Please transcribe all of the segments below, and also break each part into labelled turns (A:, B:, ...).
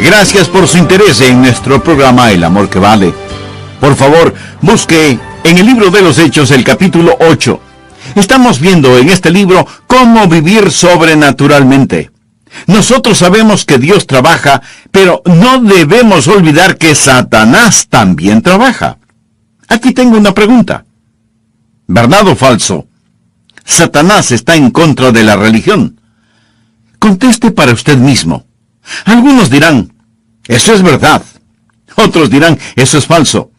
A: Gracias por su interés en nuestro programa El Amor que Vale. Por favor, busque en el libro de los Hechos el capítulo 8. Estamos viendo en este libro cómo vivir sobrenaturalmente. Nosotros sabemos que Dios trabaja, pero no debemos olvidar que Satanás también trabaja. Aquí tengo una pregunta. ¿Verdad o falso? Satanás está en contra de la religión. Conteste para usted mismo. Algunos dirán, eso es verdad. Otros dirán, eso es falso.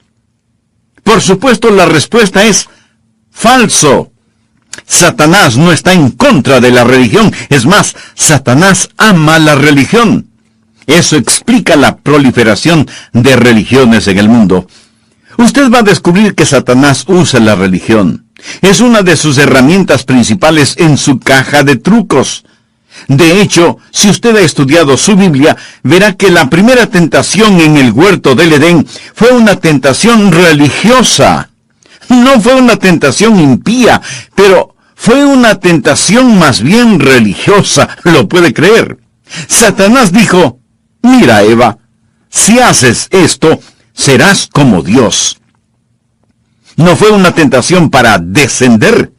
A: Por supuesto, la respuesta es falso. Satanás no está en contra de la religión. Es más, Satanás ama la religión. Eso explica la proliferación de religiones en el mundo. Usted va a descubrir que Satanás usa la religión. Es una de sus herramientas principales en su caja de trucos. De hecho, si usted ha estudiado su Biblia, verá que la primera tentación en el huerto del Edén fue una tentación religiosa. No fue una tentación impía, pero fue una tentación más bien religiosa, ¿lo puede creer? Satanás dijo, mira Eva, si haces esto, serás como Dios. No fue una tentación para descender,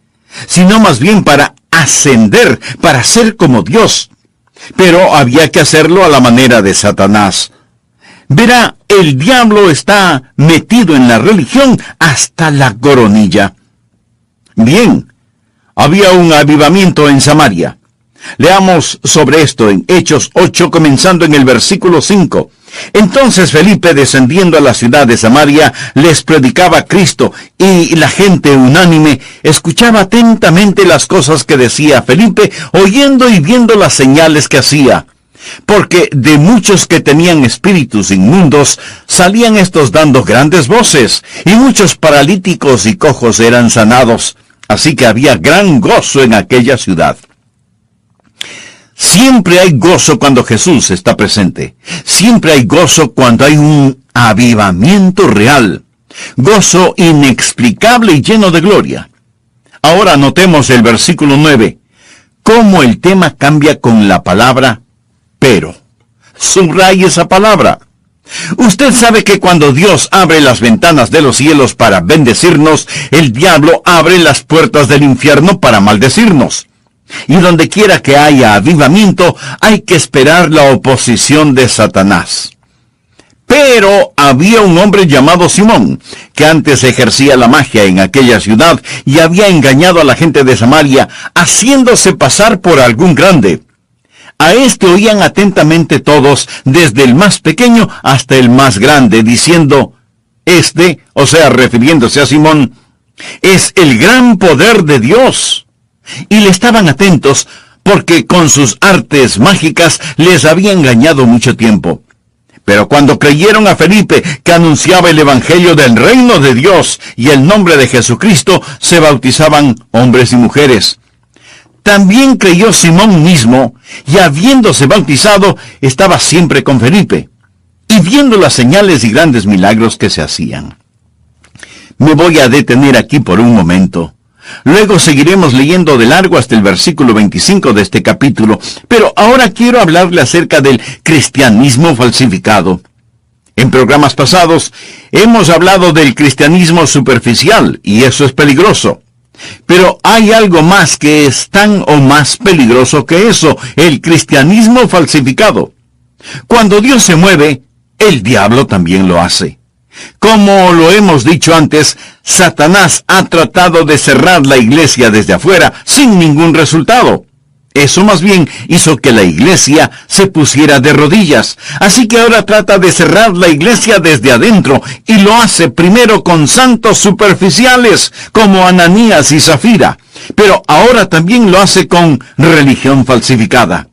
A: sino más bien para ascender, para ser como Dios. Pero había que hacerlo a la manera de Satanás. Verá, el diablo está metido en la religión hasta la coronilla. Bien, había un avivamiento en Samaria. Leamos sobre esto en Hechos 8, comenzando en el versículo 5. Entonces Felipe, descendiendo a la ciudad de Samaria, les predicaba a Cristo, y la gente unánime escuchaba atentamente las cosas que decía Felipe, oyendo y viendo las señales que hacía. Porque de muchos que tenían espíritus inmundos, salían estos dando grandes voces, y muchos paralíticos y cojos eran sanados. Así que había gran gozo en aquella ciudad. Siempre hay gozo cuando Jesús está presente. Siempre hay gozo cuando hay un avivamiento real. Gozo inexplicable y lleno de gloria. Ahora notemos el versículo 9. Cómo el tema cambia con la palabra pero. Subraye esa palabra. Usted sabe que cuando Dios abre las ventanas de los cielos para bendecirnos, el diablo abre las puertas del infierno para maldecirnos. Y donde quiera que haya avivamiento, hay que esperar la oposición de Satanás. Pero había un hombre llamado Simón, que antes ejercía la magia en aquella ciudad y había engañado a la gente de Samaria, haciéndose pasar por algún grande. A este oían atentamente todos, desde el más pequeño hasta el más grande, diciendo, o sea, refiriéndose a Simón, es el gran poder de Dios. Y le estaban atentos porque con sus artes mágicas les había engañado mucho tiempo. Pero cuando creyeron a Felipe, que anunciaba el evangelio del reino de Dios y el nombre de Jesucristo, se bautizaban hombres y mujeres. También creyó Simón mismo, y habiéndose bautizado, estaba siempre con Felipe, y viendo las señales y grandes milagros que se hacían. Me voy a detener aquí por un momento. Luego seguiremos leyendo de largo hasta el versículo 25 de este capítulo, pero ahora quiero hablarle acerca del cristianismo falsificado. En programas pasados hemos hablado del cristianismo superficial, y eso es peligroso. Pero hay algo más que es tan o más peligroso que eso, el cristianismo falsificado. Cuando Dios se mueve, el diablo también lo hace. Como lo hemos dicho antes, Satanás ha tratado de cerrar la iglesia desde afuera sin ningún resultado. Eso más bien hizo que la iglesia se pusiera de rodillas. Así que ahora trata de cerrar la iglesia desde adentro, y lo hace primero con santos superficiales como Ananías y Zafira. Pero ahora también lo hace con religión falsificada.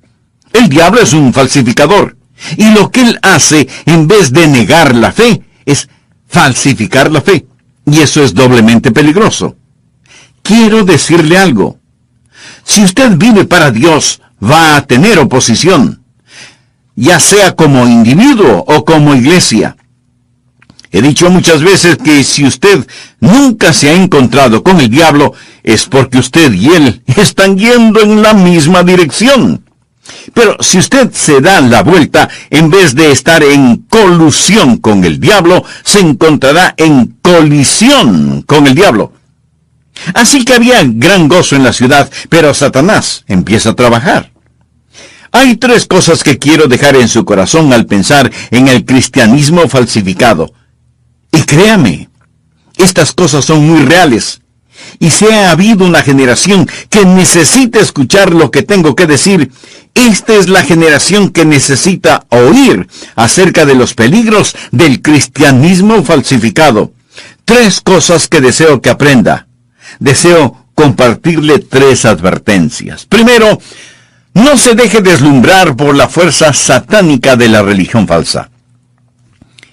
A: El diablo es un falsificador, y lo que él hace, en vez de negar la fe, es falsificar la fe. Y eso es doblemente peligroso. Quiero decirle algo. Si usted vive para Dios, va a tener oposición, ya sea como individuo o como iglesia. He dicho muchas veces que si usted nunca se ha encontrado con el diablo, es porque usted y él están yendo en la misma dirección. Pero si usted se da la vuelta, en vez de estar en colusión con el diablo, se encontrará en colisión con el diablo. Así que había gran gozo en la ciudad, pero Satanás empieza a trabajar. Hay 3 cosas que quiero dejar en su corazón al pensar en el cristianismo falsificado. Y créame, estas cosas son muy reales. Y si ha habido una generación que necesita escuchar lo que tengo que decir, esta es la generación que necesita oír acerca de los peligros del cristianismo falsificado. 3 cosas que deseo que aprenda. Deseo compartirle 3 advertencias. Primero, no se deje deslumbrar por la fuerza satánica de la religión falsa.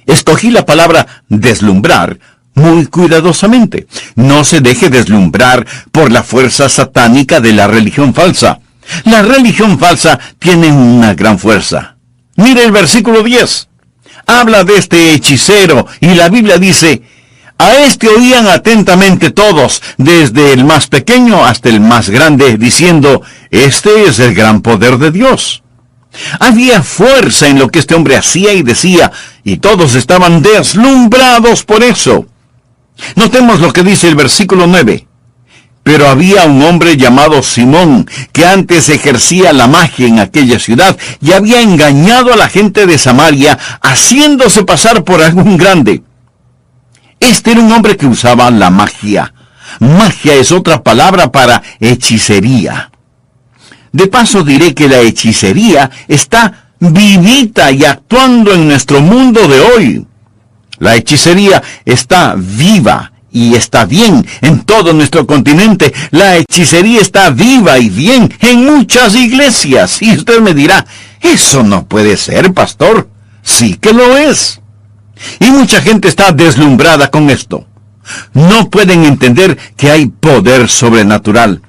A: Escogí la palabra deslumbrar muy cuidadosamente. No se deje deslumbrar por la fuerza satánica de la religión falsa. La religión falsa tiene una gran fuerza. Mire el versículo 10. Habla de este hechicero y la Biblia dice: a este oían atentamente todos, desde el más pequeño hasta el más grande, diciendo: este es el gran poder de Dios. Había fuerza en lo que este hombre hacía y decía, y todos estaban deslumbrados por eso. Notemos lo que dice el versículo 9. Pero había un hombre llamado Simón, que antes ejercía la magia en aquella ciudad, y había engañado a la gente de Samaria, haciéndose pasar por algún grande. Este era un hombre que usaba la magia. Magia es otra palabra para hechicería. De paso diré que la hechicería está vivita y actuando en nuestro mundo de hoy. La hechicería está viva y está bien en todo nuestro continente. La hechicería está viva y bien en muchas iglesias. Y usted me dirá: eso no puede ser, pastor. Sí que lo es. Y mucha gente está deslumbrada con esto. No pueden entender que hay poder sobrenatural.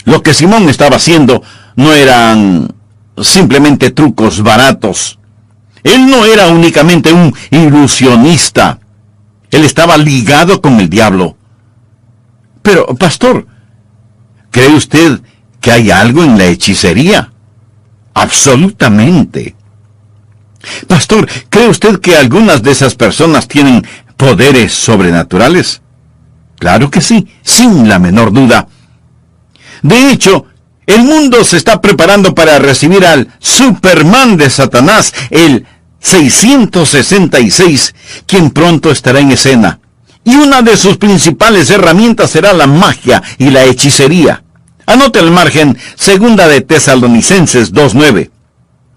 A: Lo que Simón estaba haciendo no eran simplemente trucos baratos. Él no era únicamente un ilusionista. Él estaba ligado con el diablo. Pero, pastor, ¿cree usted que hay algo en la hechicería? Absolutamente. Pastor, ¿cree usted que algunas de esas personas tienen poderes sobrenaturales? Claro que sí, sin la menor duda. De hecho, el mundo se está preparando para recibir al Superman de Satanás, el 666, quien pronto estará en escena. Y una de sus principales herramientas será la magia y la hechicería. Anote al margen 2 de Tesalonicenses 2:9.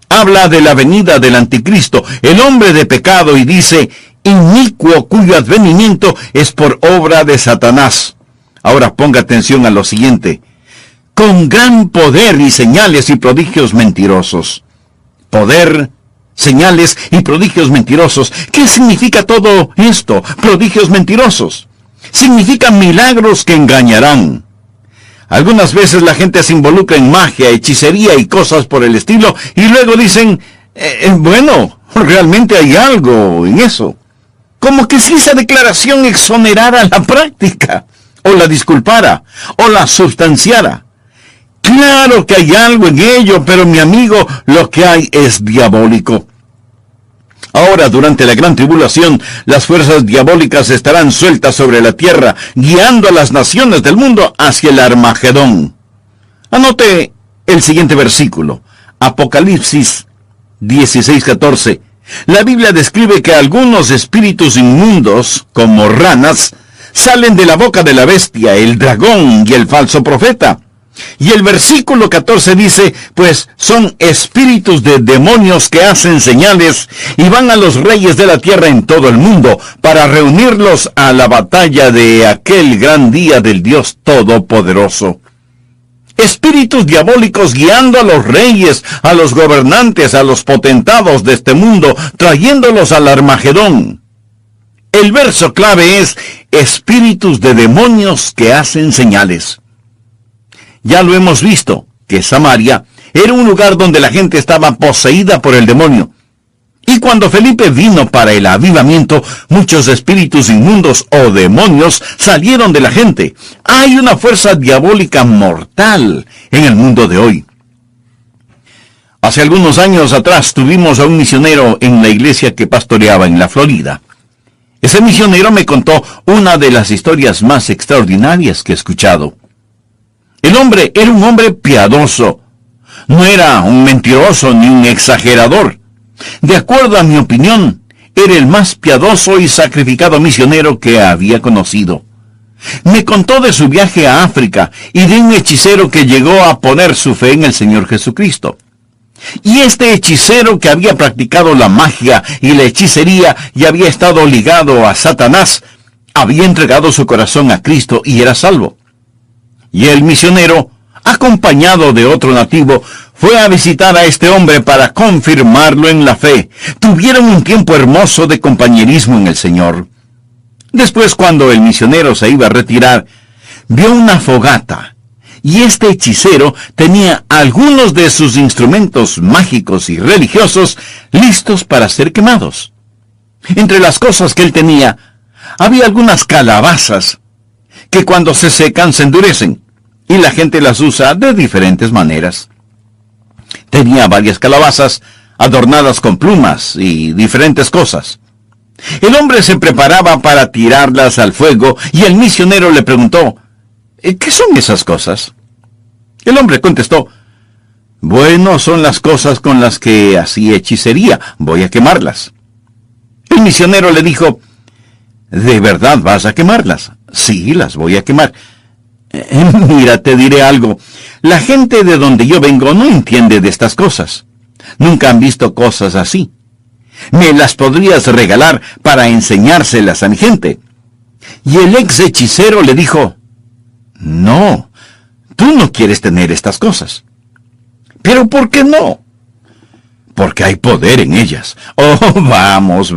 A: Habla de la venida del anticristo, el hombre de pecado, y dice: inicuo, cuyo advenimiento es por obra de Satanás. Ahora ponga atención a lo siguiente: con gran poder y señales y prodigios mentirosos. Poder, señales y prodigios mentirosos. ¿Qué significa todo esto? Prodigios mentirosos. Significa milagros que engañarán. Algunas veces la gente se involucra en magia, hechicería y cosas por el estilo, y luego dicen: bueno, realmente hay algo en eso. Como que si esa declaración exonerara la práctica, o la disculpara, o la sustanciara. Claro que hay algo en ello, pero mi amigo, lo que hay es diabólico. Ahora, durante la gran tribulación, las fuerzas diabólicas estarán sueltas sobre la tierra, guiando a las naciones del mundo hacia el Armagedón. Anote el siguiente versículo, Apocalipsis 16:14. La Biblia describe que algunos espíritus inmundos, como ranas, salen de la boca de la bestia, el dragón y el falso profeta. Y el versículo 14 dice: pues son espíritus de demonios que hacen señales y van a los reyes de la tierra en todo el mundo para reunirlos a la batalla de aquel gran día del Dios Todopoderoso. Espíritus diabólicos guiando a los reyes, a los gobernantes, a los potentados de este mundo, trayéndolos al Armagedón. El verso clave es: espíritus de demonios que hacen señales. Ya lo hemos visto, que Samaria era un lugar donde la gente estaba poseída por el demonio. Y cuando Felipe vino para el avivamiento, muchos espíritus inmundos o demonios salieron de la gente. Hay una fuerza diabólica mortal en el mundo de hoy. Hace algunos años atrás tuvimos a un misionero en la iglesia que pastoreaba en la Florida. Ese misionero me contó una de las historias más extraordinarias que he escuchado. El hombre era un hombre piadoso. No era un mentiroso ni un exagerador. De acuerdo a mi opinión, era el más piadoso y sacrificado misionero que había conocido. Me contó de su viaje a África y de un hechicero que llegó a poner su fe en el Señor Jesucristo. Y este hechicero que había practicado la magia y la hechicería y había estado ligado a Satanás, había entregado su corazón a Cristo y era salvo. Y el misionero, acompañado de otro nativo, fue a visitar a este hombre para confirmarlo en la fe. Tuvieron un tiempo hermoso de compañerismo en el Señor. Después, cuando el misionero se iba a retirar, vio una fogata. Y este hechicero tenía algunos de sus instrumentos mágicos y religiosos listos para ser quemados. Entre las cosas que él tenía, había algunas calabazas que cuando se secan se endurecen, y la gente las usa de diferentes maneras. Tenía varias calabazas adornadas con plumas y diferentes cosas. El hombre se preparaba para tirarlas al fuego y el misionero le preguntó, ¿qué son esas cosas? El hombre contestó, bueno, son las cosas con las que hacía hechicería, voy a quemarlas. El misionero le dijo, ¿de verdad vas a quemarlas? Sí, las voy a quemar. Mira, te diré algo. La gente de donde yo vengo no entiende de estas cosas. Nunca han visto cosas así. Me las podrías regalar para enseñárselas a mi gente. Y el ex hechicero le dijo, no, tú no quieres tener estas cosas. ¿Pero por qué no? Porque hay poder en ellas. Oh, vamos,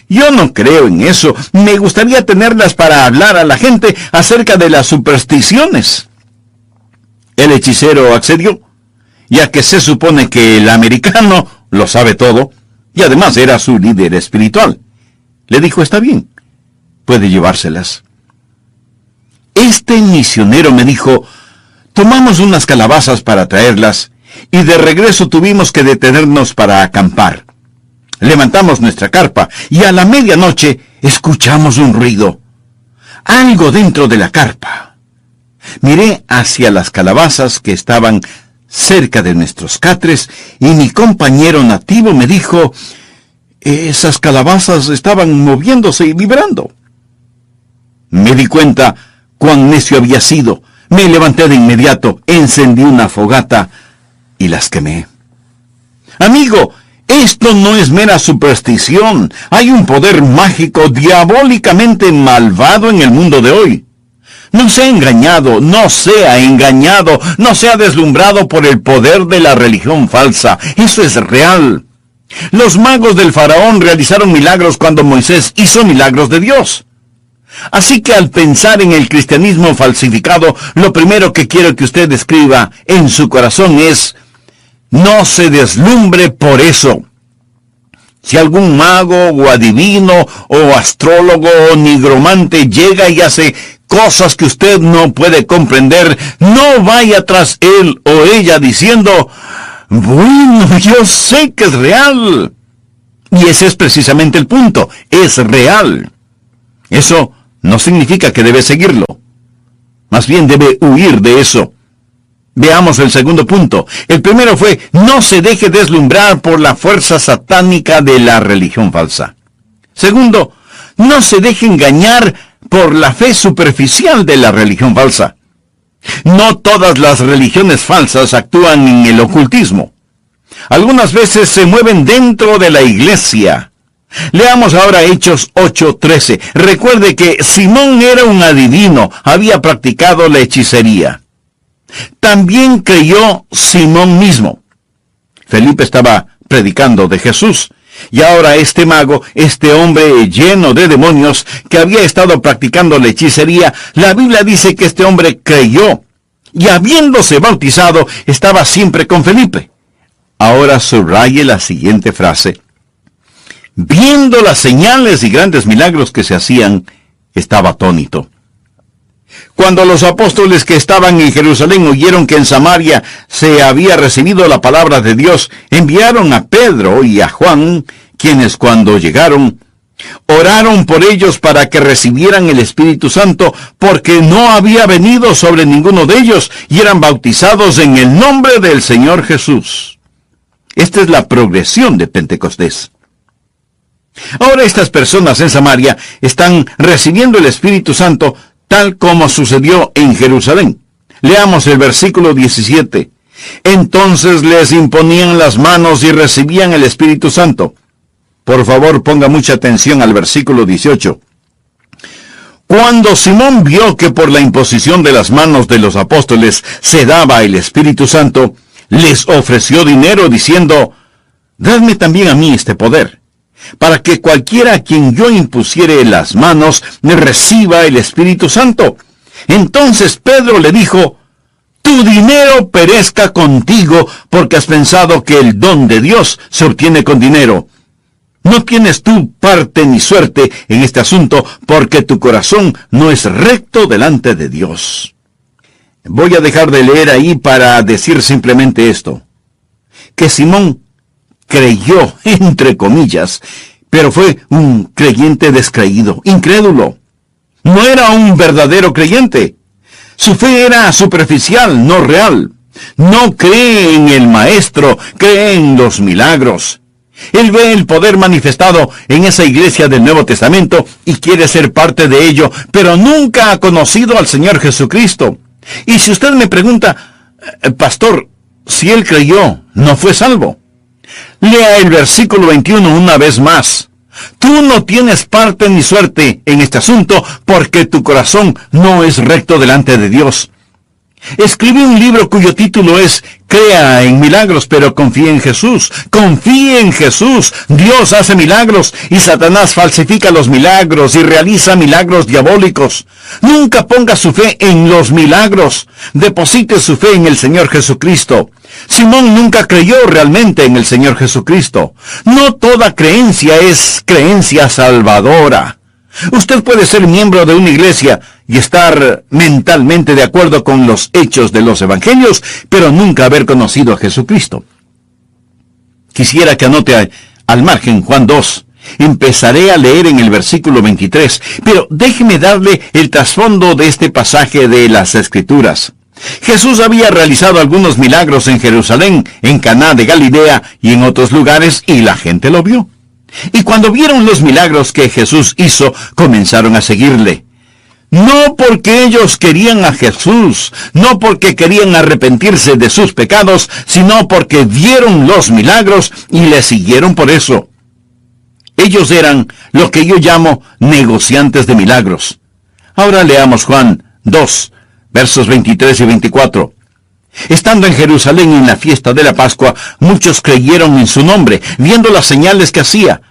A: yo no creo en eso. Me gustaría tenerlas para hablar a la gente acerca de las supersticiones. El hechicero accedió, ya que se supone que el americano lo sabe todo, y además era su líder espiritual. Le dijo, está bien, puede llevárselas. Este misionero me dijo, tomamos unas calabazas para traerlas, y de regreso tuvimos que detenernos para acampar. Levantamos nuestra carpa, y a la medianoche escuchamos un ruido. Algo dentro de la carpa. Miré hacia las calabazas que estaban cerca de nuestros catres, y mi compañero nativo me dijo, esas calabazas estaban moviéndose y vibrando. Me di cuenta cuán necio había sido. Me levanté de inmediato, encendí una fogata y las quemé. Amigo, esto no es mera superstición. Hay un poder mágico diabólicamente malvado en el mundo de hoy. No sea engañado, no sea deslumbrado por el poder de la religión falsa. Eso es real. Los magos del faraón realizaron milagros cuando Moisés hizo milagros de Dios. Así que al pensar en el cristianismo falsificado, lo primero que quiero que usted escriba en su corazón es, no se deslumbre por eso. Si algún mago o adivino o astrólogo o nigromante llega y hace cosas que usted no puede comprender, no vaya tras él o ella diciendo, bueno, yo sé que es real. Y ese es precisamente el punto, es real. Eso no significa que debe seguirlo. Más bien debe huir de eso. Veamos el segundo punto. El primero fue, no se deje deslumbrar por la fuerza satánica de la religión falsa. Segundo, no se deje engañar por la fe superficial de la religión falsa. No todas las religiones falsas actúan en el ocultismo. Algunas veces se mueven dentro de la iglesia. Leamos ahora Hechos 8:13. Recuerde que Simón era un adivino, había practicado la hechicería. También creyó Simón mismo. Felipe estaba predicando de Jesús, y ahora este mago, este hombre lleno de demonios, que había estado practicando la hechicería, la Biblia dice que este hombre creyó, y habiéndose bautizado, estaba siempre con Felipe. Ahora subraye la siguiente frase. Viendo las señales y grandes milagros que se hacían, estaba atónito. Cuando los apóstoles que estaban en Jerusalén oyeron que en Samaria se había recibido la palabra de Dios, enviaron a Pedro y a Juan, quienes cuando llegaron, oraron por ellos para que recibieran el Espíritu Santo, porque no había venido sobre ninguno de ellos, y eran bautizados en el nombre del Señor Jesús. Esta es la progresión de Pentecostés. Ahora estas personas en Samaria están recibiendo el Espíritu Santo tal como sucedió en Jerusalén. Leamos el versículo 17. Entonces les imponían las manos y recibían el Espíritu Santo. Por favor, ponga mucha atención al versículo 18. Cuando Simón vio que por la imposición de las manos de los apóstoles se daba el Espíritu Santo, les ofreció dinero diciendo, dadme también a mí este poder, para que cualquiera a quien yo impusiere las manos reciba el Espíritu Santo. Entonces Pedro le dijo, tu dinero perezca contigo, porque has pensado que el don de Dios se obtiene con dinero. No tienes tú parte ni suerte en este asunto, porque tu corazón no es recto delante de Dios. Voy a dejar de leer ahí para decir simplemente esto, que Simón creyó, entre comillas, pero fue un creyente descreído, incrédulo. No era un verdadero creyente. Su fe era superficial, no real. No cree en el Maestro, cree en los milagros. Él ve el poder manifestado en esa iglesia del Nuevo Testamento y quiere ser parte de ello, pero nunca ha conocido al Señor Jesucristo. Y si usted me pregunta, pastor, si él creyó, ¿no fue salvo? Lea el versículo 21 una vez más. Tú no tienes parte ni suerte en este asunto porque tu corazón no es recto delante de Dios. Escribí un libro cuyo título es Crea en milagros, pero confíe en Jesús. Confíe en Jesús. Dios hace milagros y Satanás falsifica los milagros y realiza milagros diabólicos. Nunca ponga su fe en los milagros. Deposite su fe en el Señor Jesucristo. Simón nunca creyó realmente en el Señor Jesucristo. No toda creencia es creencia salvadora. Usted puede ser miembro de una iglesia y estar mentalmente de acuerdo con los hechos de los evangelios, pero nunca haber conocido a Jesucristo. Quisiera que anote al margen Juan 2. Empezaré a leer en el versículo 23, pero déjeme darle el trasfondo de este pasaje de las Escrituras. Jesús había realizado algunos milagros en Jerusalén, en Caná de Galilea y en otros lugares, y la gente lo vio. Y cuando vieron los milagros que Jesús hizo, comenzaron a seguirle. No porque ellos querían a Jesús, no porque querían arrepentirse de sus pecados, sino porque vieron los milagros y le siguieron por eso. Ellos eran lo que yo llamo negociantes de milagros. Ahora leamos Juan 2, versos 23 y 24. Estando en Jerusalén en la fiesta de la Pascua, muchos creyeron en su nombre, viendo las señales que hacía.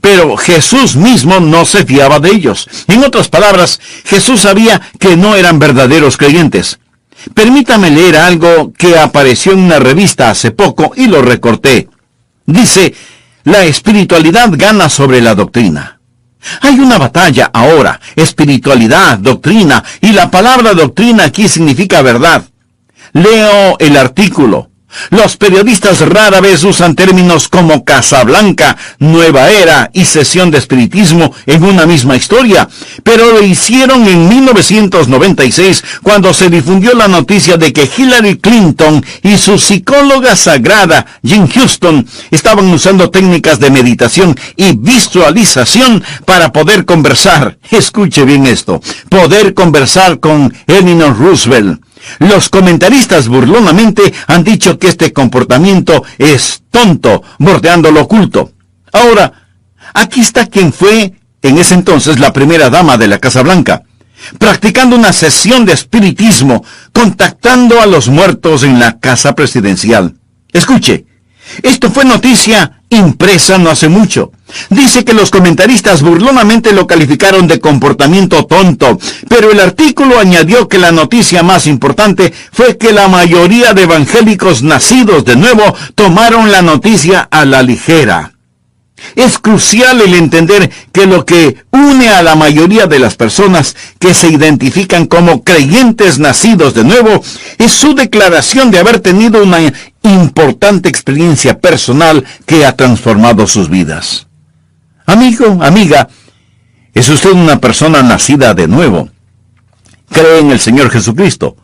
A: Pero Jesús mismo no se fiaba de ellos. En otras palabras, Jesús sabía que no eran verdaderos creyentes. Permítame leer algo que apareció en una revista hace poco y lo recorté. Dice, la espiritualidad gana sobre la doctrina. Hay una batalla ahora, espiritualidad, doctrina, y la palabra doctrina aquí significa verdad. Leo el artículo. Los periodistas rara vez usan términos como Casa Blanca, Nueva Era y sesión de espiritismo en una misma historia, pero lo hicieron en 1996 cuando se difundió la noticia de que Hillary Clinton y su psicóloga sagrada, Jean Houston, estaban usando técnicas de meditación y visualización para poder conversar. Escuche bien esto, poder conversar con Eleanor Roosevelt. Los comentaristas burlonamente han dicho que este comportamiento es tonto, bordeando lo oculto. Ahora, aquí está quien fue en ese entonces la primera dama de la Casa Blanca, practicando una sesión de espiritismo, contactando a los muertos en la casa presidencial. Escuche, esto fue noticia impresa no hace mucho. Dice que los comentaristas burlonamente lo calificaron de comportamiento tonto, pero el artículo añadió que la noticia más importante fue que la mayoría de evangélicos nacidos de nuevo tomaron la noticia a la ligera. Es crucial el entender que lo que une a la mayoría de las personas que se identifican como creyentes nacidos de nuevo es su declaración de haber tenido una importante experiencia personal que ha transformado sus vidas. Amigo, amiga, ¿es usted una persona nacida de nuevo? ¿Cree en el Señor Jesucristo?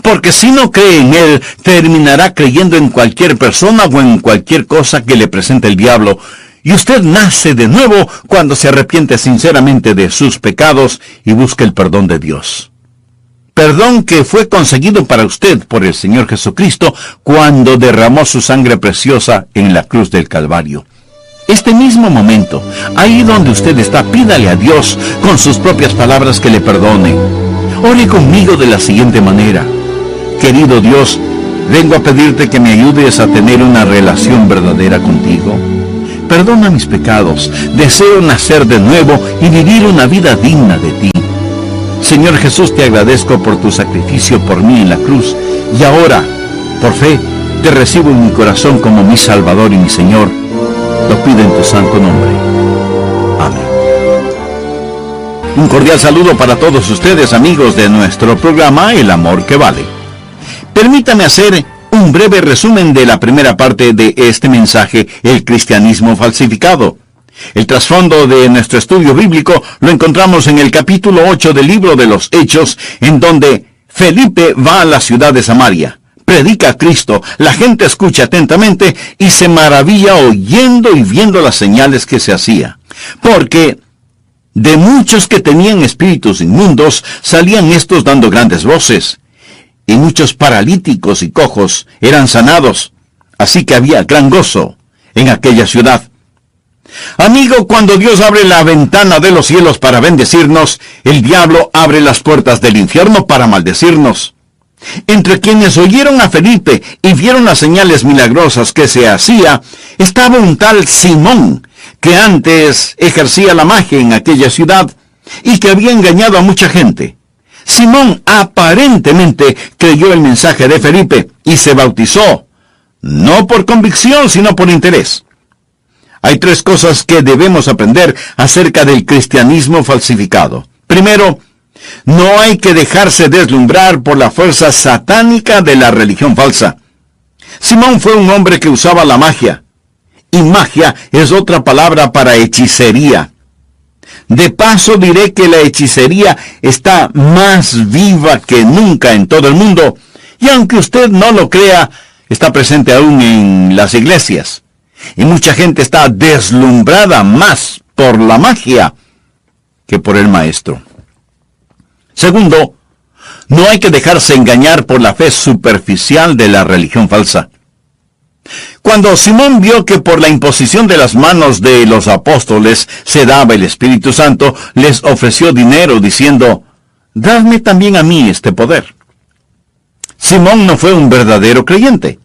A: Porque si no cree en Él, terminará creyendo en cualquier persona o en cualquier cosa que le presente el diablo. Y usted nace de nuevo cuando se arrepiente sinceramente de sus pecados y busca el perdón de Dios. Perdón que fue conseguido para usted por el Señor Jesucristo cuando derramó su sangre preciosa en la cruz del Calvario. Este mismo momento, ahí donde usted está, pídale a Dios con sus propias palabras que le perdone. Ore conmigo de la siguiente manera. Querido Dios, vengo a pedirte que me ayudes a tener una relación verdadera contigo. Perdona mis pecados, deseo nacer de nuevo y vivir una vida digna de ti. Señor Jesús, te agradezco por tu sacrificio por mí en la cruz, y ahora, por fe, te recibo en mi corazón como mi Salvador y mi Señor. Lo pido en tu santo nombre. Amén. Un cordial saludo para todos ustedes, amigos de nuestro programa El Amor que Vale. Permítame hacer un breve resumen de la primera parte de este mensaje, el cristianismo falsificado. El trasfondo de nuestro estudio bíblico lo encontramos en el capítulo 8 del libro de los Hechos, en donde Felipe va a la ciudad de Samaria, predica a Cristo, la gente escucha atentamente y se maravilla oyendo y viendo las señales que se hacía. Porque de muchos que tenían espíritus inmundos, salían estos dando grandes voces. Y muchos paralíticos y cojos eran sanados, así que había gran gozo en aquella ciudad. Amigo, cuando Dios abre la ventana de los cielos para bendecirnos, el diablo abre las puertas del infierno para maldecirnos. Entre quienes oyeron a Felipe y vieron las señales milagrosas que se hacía, estaba un tal Simón, que antes ejercía la magia en aquella ciudad y que había engañado a mucha gente. Simón aparentemente creyó el mensaje de Felipe y se bautizó, no por convicción, sino por interés. Hay tres cosas que debemos aprender acerca del cristianismo falsificado. Primero, no hay que dejarse deslumbrar por la fuerza satánica de la religión falsa. Simón fue un hombre que usaba la magia, y magia es otra palabra para hechicería. De paso diré que la hechicería está más viva que nunca en todo el mundo, y aunque usted no lo crea, está presente aún en las iglesias. Y mucha gente está deslumbrada más por la magia que por el maestro. Segundo, no hay que dejarse engañar por la fe superficial de la religión falsa. Cuando Simón vio que por la imposición de las manos de los apóstoles se daba el Espíritu Santo, les ofreció dinero diciendo, «Dadme también a mí este poder». Simón no fue un verdadero creyente.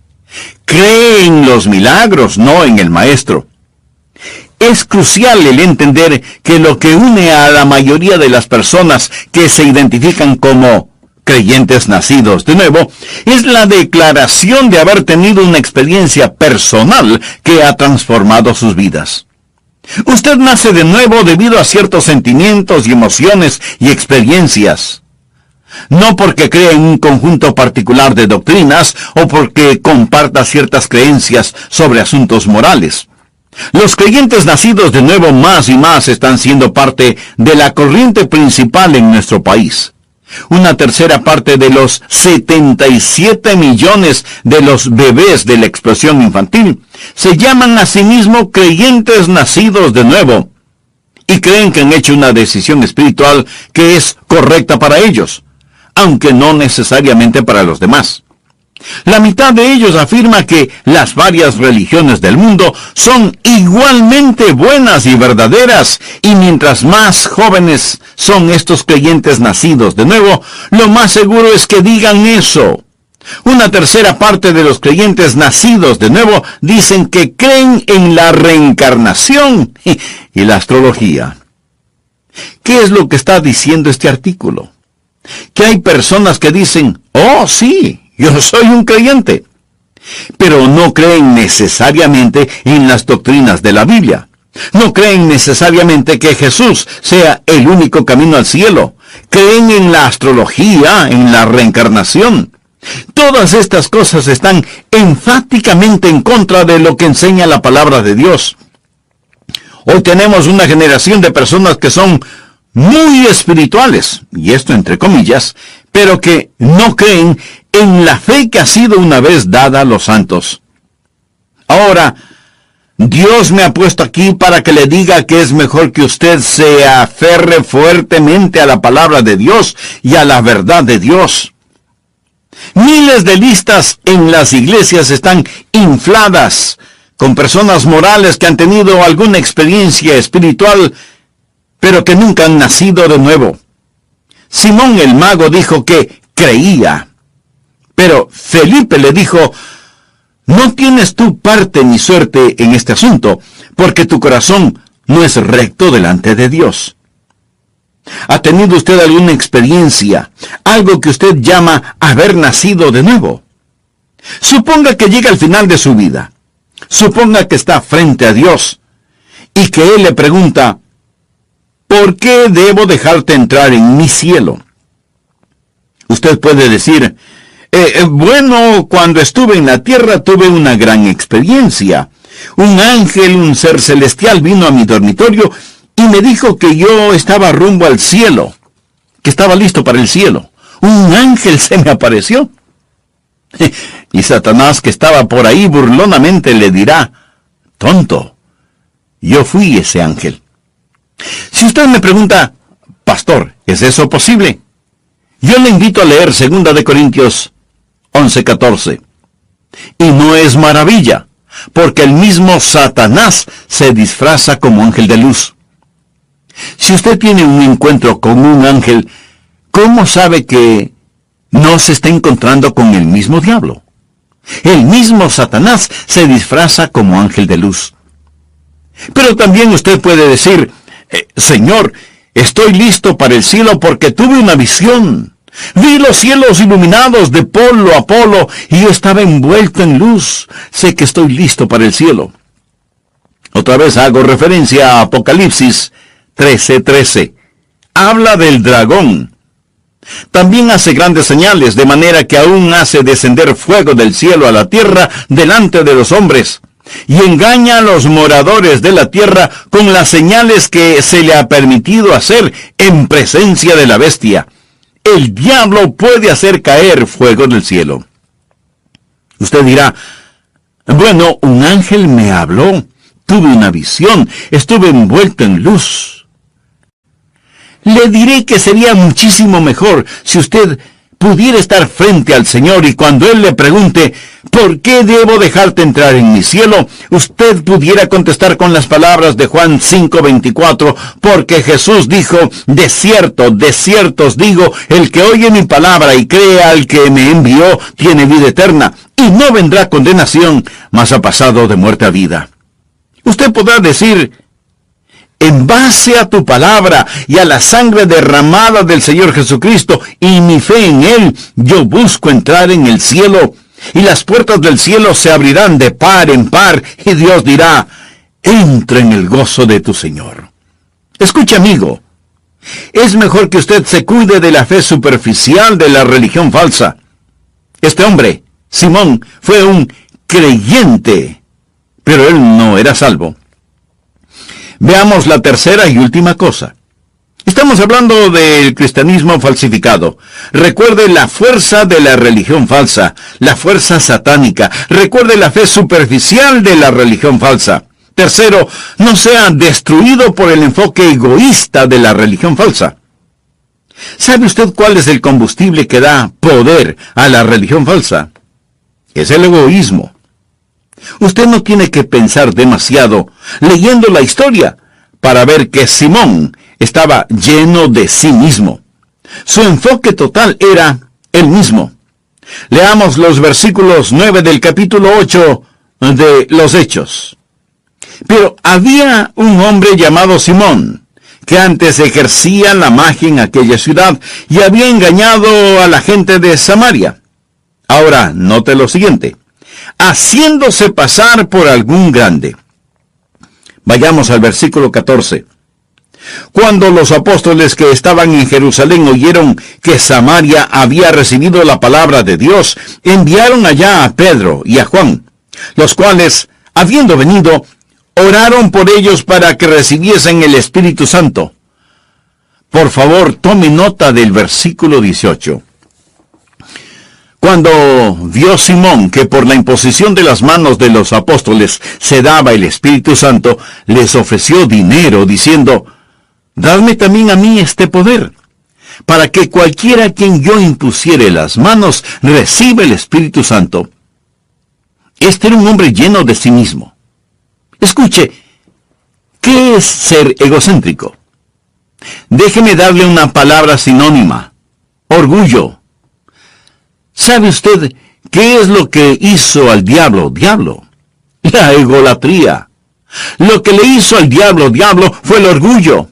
A: Cree en los milagros, no en el Maestro. Es crucial el entender que lo que une a la mayoría de las personas que se identifican como creyentes nacidos de nuevo, es la declaración de haber tenido una experiencia personal que ha transformado sus vidas. Usted nace de nuevo debido a ciertos sentimientos y emociones y experiencias. No porque cree en un conjunto particular de doctrinas o porque comparta ciertas creencias sobre asuntos morales. Los creyentes nacidos de nuevo más y más están siendo parte de la corriente principal en nuestro país. Una tercera parte de los 77 millones de los bebés de la explosión infantil se llaman a sí mismos creyentes nacidos de nuevo y creen que han hecho una decisión espiritual que es correcta para ellos, aunque no necesariamente para los demás. La mitad de ellos afirma que las varias religiones del mundo son igualmente buenas y verdaderas, y mientras más jóvenes son estos creyentes nacidos de nuevo, lo más seguro es que digan eso. Una tercera parte de los creyentes nacidos de nuevo dicen que creen en la reencarnación y la astrología. ¿Qué es lo que está diciendo este artículo? Que hay personas que dicen, «Oh, sí, yo soy un creyente», pero no creen necesariamente en las doctrinas de la Biblia. No creen necesariamente que Jesús sea el único camino al cielo. Creen en la astrología, en la reencarnación. Todas estas cosas están enfáticamente en contra de lo que enseña la palabra de Dios. Hoy tenemos una generación de personas que son muy espirituales, y esto entre comillas, pero que no creen en la fe que ha sido una vez dada a los santos. Ahora, Dios me ha puesto aquí para que le diga que es mejor que usted se aferre fuertemente a la palabra de Dios y a la verdad de Dios. Miles de listas en las iglesias están infladas con personas morales que han tenido alguna experiencia espiritual, pero que nunca han nacido de nuevo. Simón el mago dijo que creía, pero Felipe le dijo: no tienes tú parte ni suerte en este asunto, porque tu corazón no es recto delante de Dios. ¿Ha tenido usted alguna experiencia, algo que usted llama haber nacido de nuevo? Suponga que llega al final de su vida. Suponga que está frente a Dios y que Él le pregunta: ¿por qué debo dejarte entrar en mi cielo? Usted puede decir: bueno, cuando estuve en la tierra tuve una gran experiencia. Un ángel, un ser celestial, vino a mi dormitorio y me dijo que yo estaba rumbo al cielo, que estaba listo para el cielo. Un ángel se me apareció. Y Satanás, que estaba por ahí burlonamente, le dirá: tonto, yo fui ese ángel. Si usted me pregunta: pastor, ¿es eso posible?, yo le invito a leer 2 de Corintios 11:14. Y no es maravilla, porque el mismo Satanás se disfraza como ángel de luz. Si usted tiene un encuentro con un ángel, ¿cómo sabe que no se está encontrando con el mismo diablo? El mismo Satanás se disfraza como ángel de luz. Pero también usted puede decir: Señor, estoy listo para el cielo porque tuve una visión. Vi los cielos iluminados de polo a polo y yo estaba envuelto en luz. Sé que estoy listo para el cielo. Otra vez hago referencia a Apocalipsis 13:13. Habla del dragón. También hace grandes señales, de manera que aún hace descender fuego del cielo a la tierra delante de los hombres, y engaña a los moradores de la tierra con las señales que se le ha permitido hacer en presencia de la bestia. El diablo puede hacer caer fuego del cielo. Usted dirá: bueno, un ángel me habló, tuve una visión, estuve envuelto en luz. Le diré que sería muchísimo mejor si usted pudiera estar frente al Señor y cuando Él le pregunte: ¿por qué debo dejarte entrar en mi cielo?, usted pudiera contestar con las palabras de Juan 5:24, porque Jesús dijo: de cierto os digo, el que oye mi palabra y cree al que me envió, tiene vida eterna, y no vendrá condenación, mas ha pasado de muerte a vida. Usted podrá decir: en base a tu palabra y a la sangre derramada del Señor Jesucristo y mi fe en Él, yo busco entrar en el cielo, y las puertas del cielo se abrirán de par en par, y Dios dirá: entra en el gozo de tu Señor. Escuche, amigo, es mejor que usted se cuide de la fe superficial de la religión falsa. Este hombre, Simón, fue un creyente, pero él no era salvo. Veamos la tercera y última cosa. Estamos hablando del cristianismo falsificado. Recuerde la fuerza de la religión falsa, la fuerza satánica. Recuerde la fe superficial de la religión falsa. Tercero, no sea destruido por el enfoque egoísta de la religión falsa. ¿Sabe usted cuál es el combustible que da poder a la religión falsa? Es el egoísmo. Usted no tiene que pensar demasiado leyendo la historia para ver que Simón estaba lleno de sí mismo. Su enfoque total era él mismo. Leamos los versículos 9 del capítulo 8 de los Hechos. Pero había un hombre llamado Simón, que antes ejercía la magia en aquella ciudad y había engañado a la gente de Samaria. Ahora, note lo siguiente: haciéndose pasar por algún grande. Vayamos al versículo 14. Cuando los apóstoles que estaban en Jerusalén oyeron que Samaria había recibido la palabra de Dios, enviaron allá a Pedro y a Juan, los cuales, habiendo venido, oraron por ellos para que recibiesen el Espíritu Santo. Por favor, tome nota del versículo 18. Cuando vio Simón que por la imposición de las manos de los apóstoles se daba el Espíritu Santo, les ofreció dinero, diciendo: «Dadme también a mí este poder, para que cualquiera a quien yo impusiere las manos reciba el Espíritu Santo». Este era un hombre lleno de sí mismo. Escuche, ¿qué es ser egocéntrico? Déjeme darle una palabra sinónima: orgullo. ¿Sabe usted qué es lo que hizo al diablo? La egolatría. Lo que le hizo al diablo fue el orgullo.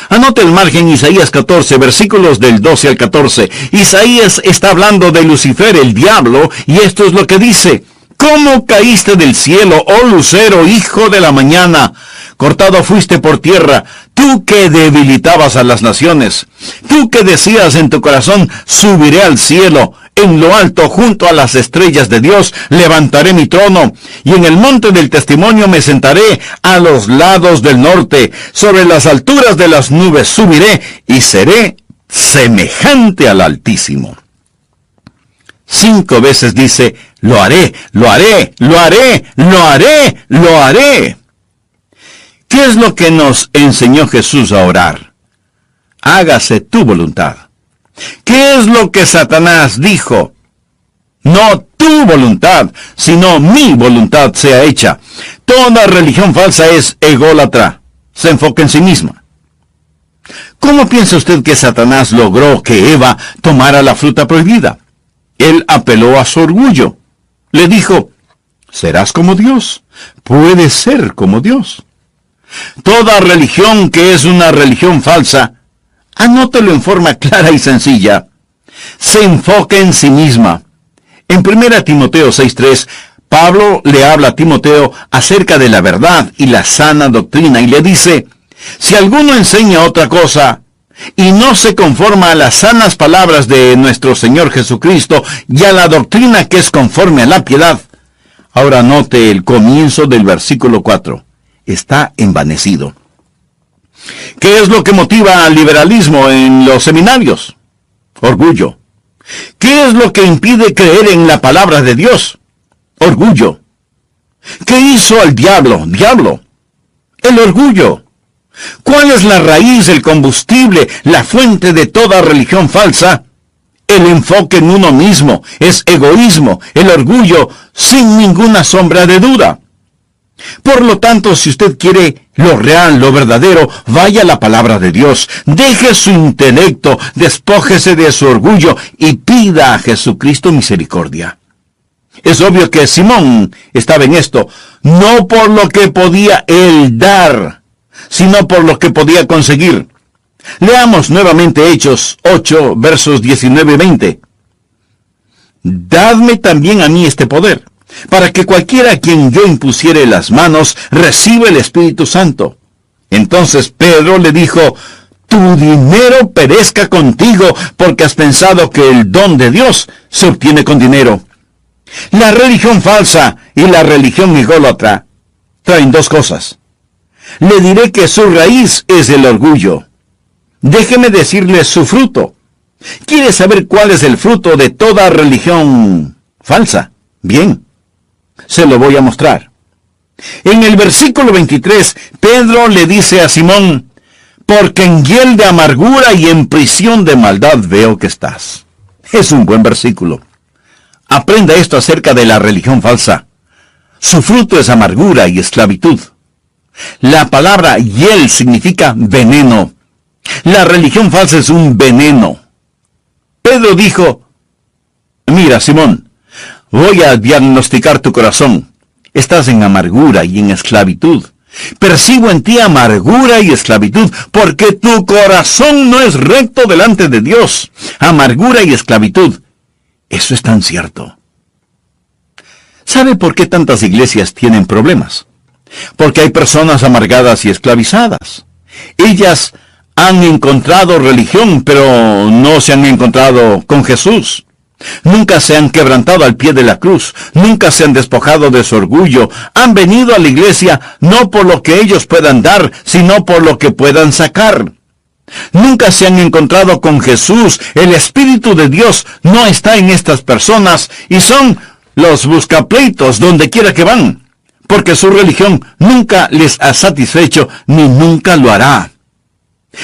A: Anote el margen Isaías 14, versículos del 12 al 14. Isaías está hablando de Lucifer, el diablo, y esto es lo que dice: «¿Cómo caíste del cielo, oh lucero, hijo de la mañana? Cortado fuiste por tierra, tú que debilitabas a las naciones. Tú que decías en tu corazón: subiré al cielo, en lo alto, junto a las estrellas de Dios, levantaré mi trono, y en el monte del testimonio me sentaré a los lados del norte. Sobre las alturas de las nubes subiré, y seré semejante al Altísimo». 5 veces dice: «Lo haré, lo haré, lo haré, lo haré, lo haré». ¿Qué es lo que nos enseñó Jesús a orar? «Hágase tu voluntad». ¿Qué es lo que Satanás dijo? «No tu voluntad, sino mi voluntad sea hecha». Toda religión falsa es ególatra. Se enfoca en sí misma. ¿Cómo piensa usted que Satanás logró que Eva tomara la fruta prohibida? Él apeló a su orgullo. Le dijo: «Serás como Dios. Puedes ser como Dios». Toda religión que es una religión falsa, anótelo en forma clara y sencilla, se enfoca en sí misma. En 1 Timoteo 6:3, Pablo le habla a Timoteo acerca de la verdad y la sana doctrina, y le dice: «Si alguno enseña otra cosa, y no se conforma a las sanas palabras de nuestro Señor Jesucristo y a la doctrina que es conforme a la piedad». Ahora note el comienzo del versículo 4. Está envanecido. ¿Qué es lo que motiva al liberalismo en los seminarios? Orgullo. ¿Qué es lo que impide creer en la palabra de Dios? Orgullo. ¿Qué hizo al diablo? El orgullo. ¿Cuál es la raíz, el combustible, la fuente de toda religión falsa? El enfoque en uno mismo. Es egoísmo, el orgullo, sin ninguna sombra de duda. Por lo tanto, si usted quiere lo real, lo verdadero, vaya a la palabra de Dios. Deje su intelecto, despójese de su orgullo y pida a Jesucristo misericordia. Es obvio que Simón estaba en esto, no por lo que podía él dar, sino por lo que podía conseguir. Leamos nuevamente Hechos 8, versos 19 y 20. «Dadme también a mí este poder, para que cualquiera a quien yo impusiere las manos reciba el Espíritu Santo». Entonces Pedro le dijo: «Tu dinero perezca contigo, porque has pensado que el don de Dios se obtiene con dinero». La religión falsa y la religión ególatra traen dos cosas. Le diré que su raíz es el orgullo. Déjeme decirle su fruto. ¿Quiere saber cuál es el fruto de toda religión falsa? Bien, se lo voy a mostrar. En el versículo 23, Pedro le dice a Simón: «Porque en hiel de amargura y en prisión de maldad veo que estás». Es un buen versículo. Aprenda esto acerca de la religión falsa. Su fruto es amargura y esclavitud. La palabra hiel significa veneno. La religión falsa es un veneno. Pedro dijo: «Mira, Simón, voy a diagnosticar tu corazón. Estás en amargura y en esclavitud. Percibo en ti amargura y esclavitud, porque tu corazón no es recto delante de Dios». Amargura y esclavitud. Eso es tan cierto. ¿Sabe por qué tantas iglesias tienen problemas? Porque hay personas amargadas y esclavizadas. Ellas han encontrado religión, pero no se han encontrado con Jesús. Nunca se han quebrantado al pie de la cruz, nunca se han despojado de su orgullo. Han venido a la iglesia no por lo que ellos puedan dar, sino por lo que puedan sacar. Nunca se han encontrado con Jesús. El Espíritu de Dios no está en estas personas y son los buscapleitos donde quiera que van, porque su religión nunca les ha satisfecho ni nunca lo hará.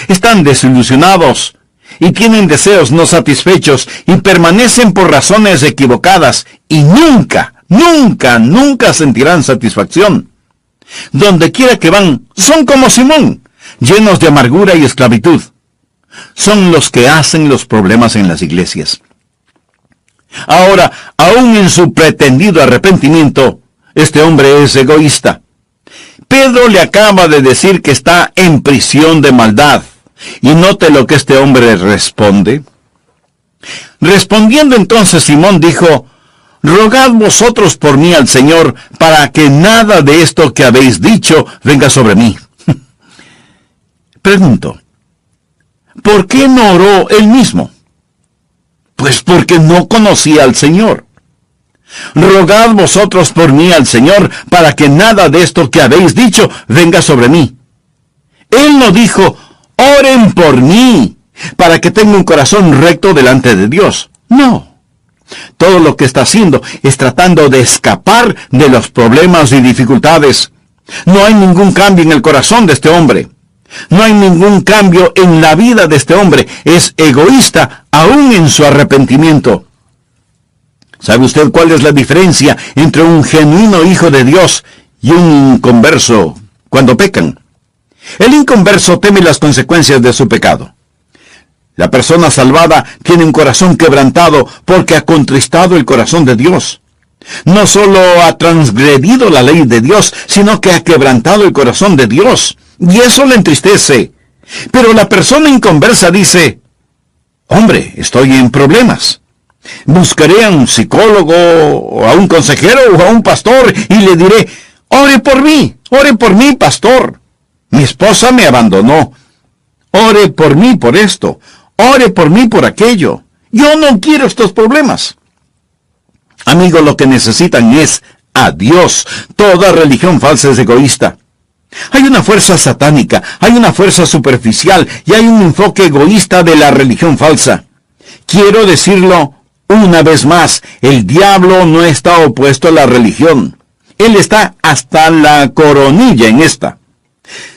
A: Están desilusionados y tienen deseos no satisfechos y permanecen por razones equivocadas y nunca sentirán satisfacción. Donde quiera que van, son como Simón, llenos de amargura y esclavitud. Son los que hacen los problemas en las iglesias. Ahora, aún en su pretendido arrepentimiento, este hombre es egoísta. Pedro le acaba de decir que está en prisión de maldad. Y note lo que este hombre responde. Respondiendo entonces Simón dijo: rogad vosotros por mí al Señor, para que nada de esto que habéis dicho venga sobre mí. Pregunto, ¿por qué no oró él mismo? Pues porque no conocía al Señor. Rogad vosotros por mí al Señor, para que nada de esto que habéis dicho venga sobre mí. Él no dijo: oren por mí, para que tenga un corazón recto delante de Dios. No. Todo lo que está haciendo es tratando de escapar de los problemas y dificultades. No hay ningún cambio en el corazón de este hombre. No hay ningún cambio en la vida de este hombre. Es egoísta aún en su arrepentimiento. ¿Sabe usted cuál es la diferencia entre un genuino hijo de Dios y un inconverso cuando pecan? El inconverso teme las consecuencias de su pecado. La persona salvada tiene un corazón quebrantado porque ha contristado el corazón de Dios. No solo ha transgredido la ley de Dios, sino que ha quebrantado el corazón de Dios. Y eso le entristece. Pero la persona inconversa dice: hombre, estoy en problemas. Buscaré a un psicólogo, o a un consejero, o a un pastor, y le diré: ore por mí, pastor. Mi esposa me abandonó. Ore por mí por esto. Ore por mí por aquello. Yo no quiero estos problemas. Amigo, lo que necesitan es a Dios. Toda religión falsa es egoísta. Hay una fuerza satánica, hay una fuerza superficial y hay un enfoque egoísta de la religión falsa. Quiero decirlo una vez más, el diablo no está opuesto a la religión. Él está hasta la coronilla en esta.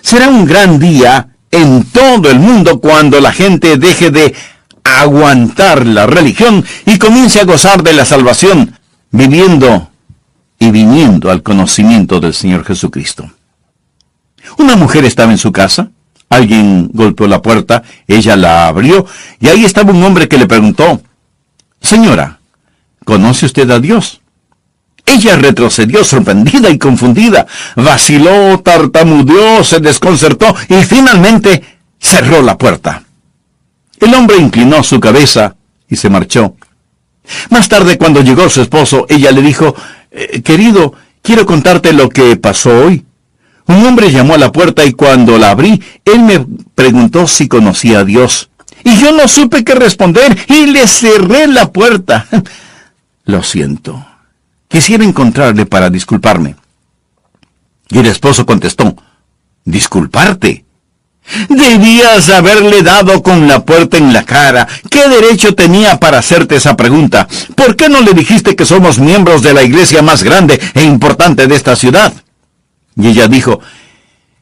A: Será un gran día en todo el mundo cuando la gente deje de aguantar la religión y comience a gozar de la salvación, viviendo y viniendo al conocimiento del Señor Jesucristo. Una mujer estaba en su casa, alguien golpeó la puerta, ella la abrió, y ahí estaba un hombre que le preguntó: señora, ¿conoce usted a Dios? Ella retrocedió sorprendida y confundida, vaciló, tartamudeó, se desconcertó y finalmente cerró la puerta. El hombre inclinó su cabeza y se marchó. Más tarde, cuando llegó su esposo, ella le dijo: querido, quiero contarte lo que pasó hoy. Un hombre llamó a la puerta y cuando la abrí, él me preguntó si conocía a Dios. Y yo no supe qué responder y le cerré la puerta. Lo siento. Quisiera encontrarle para disculparme. Y el esposo contestó: ¿disculparte? Debías haberle dado con la puerta en la cara. ¿Qué derecho tenía para hacerte esa pregunta? ¿Por qué no le dijiste que somos miembros de la iglesia más grande e importante de esta ciudad? Y ella dijo: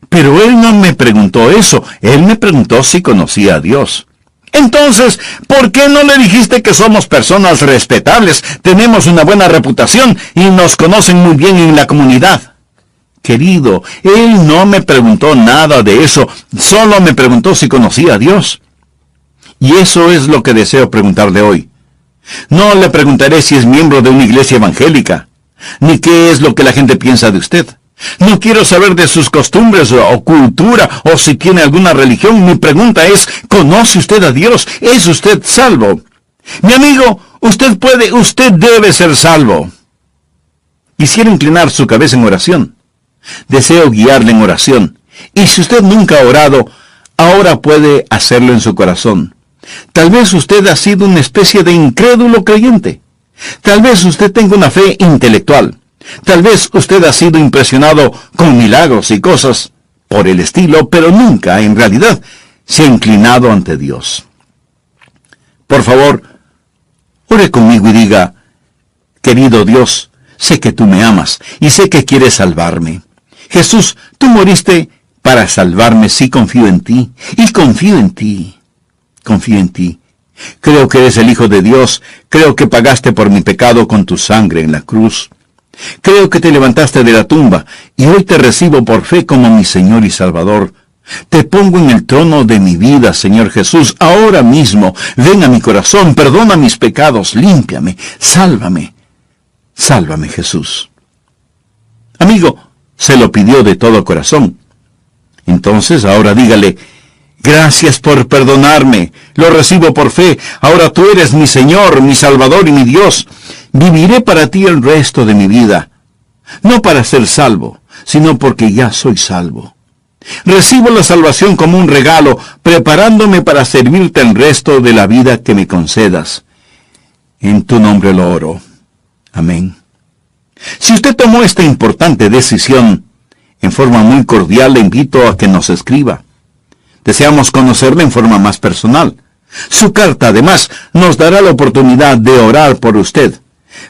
A: pero él no me preguntó eso. Él me preguntó si conocía a Dios. Entonces, ¿por qué no le dijiste que somos personas respetables, tenemos una buena reputación y nos conocen muy bien en la comunidad? Querido, él no me preguntó nada de eso, solo me preguntó si conocía a Dios. Y eso es lo que deseo preguntarle hoy. No le preguntaré si es miembro de una iglesia evangélica, ni qué es lo que la gente piensa de usted. No quiero saber de sus costumbres o cultura o si tiene alguna religión. Mi pregunta es: ¿conoce usted a Dios? ¿Es usted salvo? Mi amigo, usted debe ser salvo. Quisiera inclinar su cabeza en oración. Deseo guiarle en oración. Y si usted nunca ha orado, ahora puede hacerlo en su corazón. Tal vez usted ha sido una especie de incrédulo creyente. Tal vez usted tenga una fe intelectual. Tal vez usted ha sido impresionado con milagros y cosas por el estilo, pero nunca, en realidad, se ha inclinado ante Dios. Por favor, ore conmigo y diga: querido Dios, sé que tú me amas y sé que quieres salvarme. Jesús, tú moriste para salvarme. Sí, confío en ti y confío en ti. Confío en ti. Creo que eres el Hijo de Dios. Creo que pagaste por mi pecado con tu sangre en la cruz. Creo que te levantaste de la tumba y hoy te recibo por fe como mi Señor y Salvador. Te pongo en el trono de mi vida, Señor Jesús. Ahora mismo, ven a mi corazón, perdona mis pecados, límpiame, sálvame. Sálvame, Jesús. Amigo, se lo pidió de todo corazón. Entonces, ahora dígale: gracias por perdonarme, lo recibo por fe, ahora tú eres mi Señor, mi Salvador y mi Dios. Viviré para ti el resto de mi vida, no para ser salvo, sino porque ya soy salvo. Recibo la salvación como un regalo, preparándome para servirte el resto de la vida que me concedas. En tu nombre lo oro. Amén. Si usted tomó esta importante decisión, en forma muy cordial le invito a que nos escriba. Deseamos conocerle en forma más personal. Su carta, además, nos dará la oportunidad de orar por usted,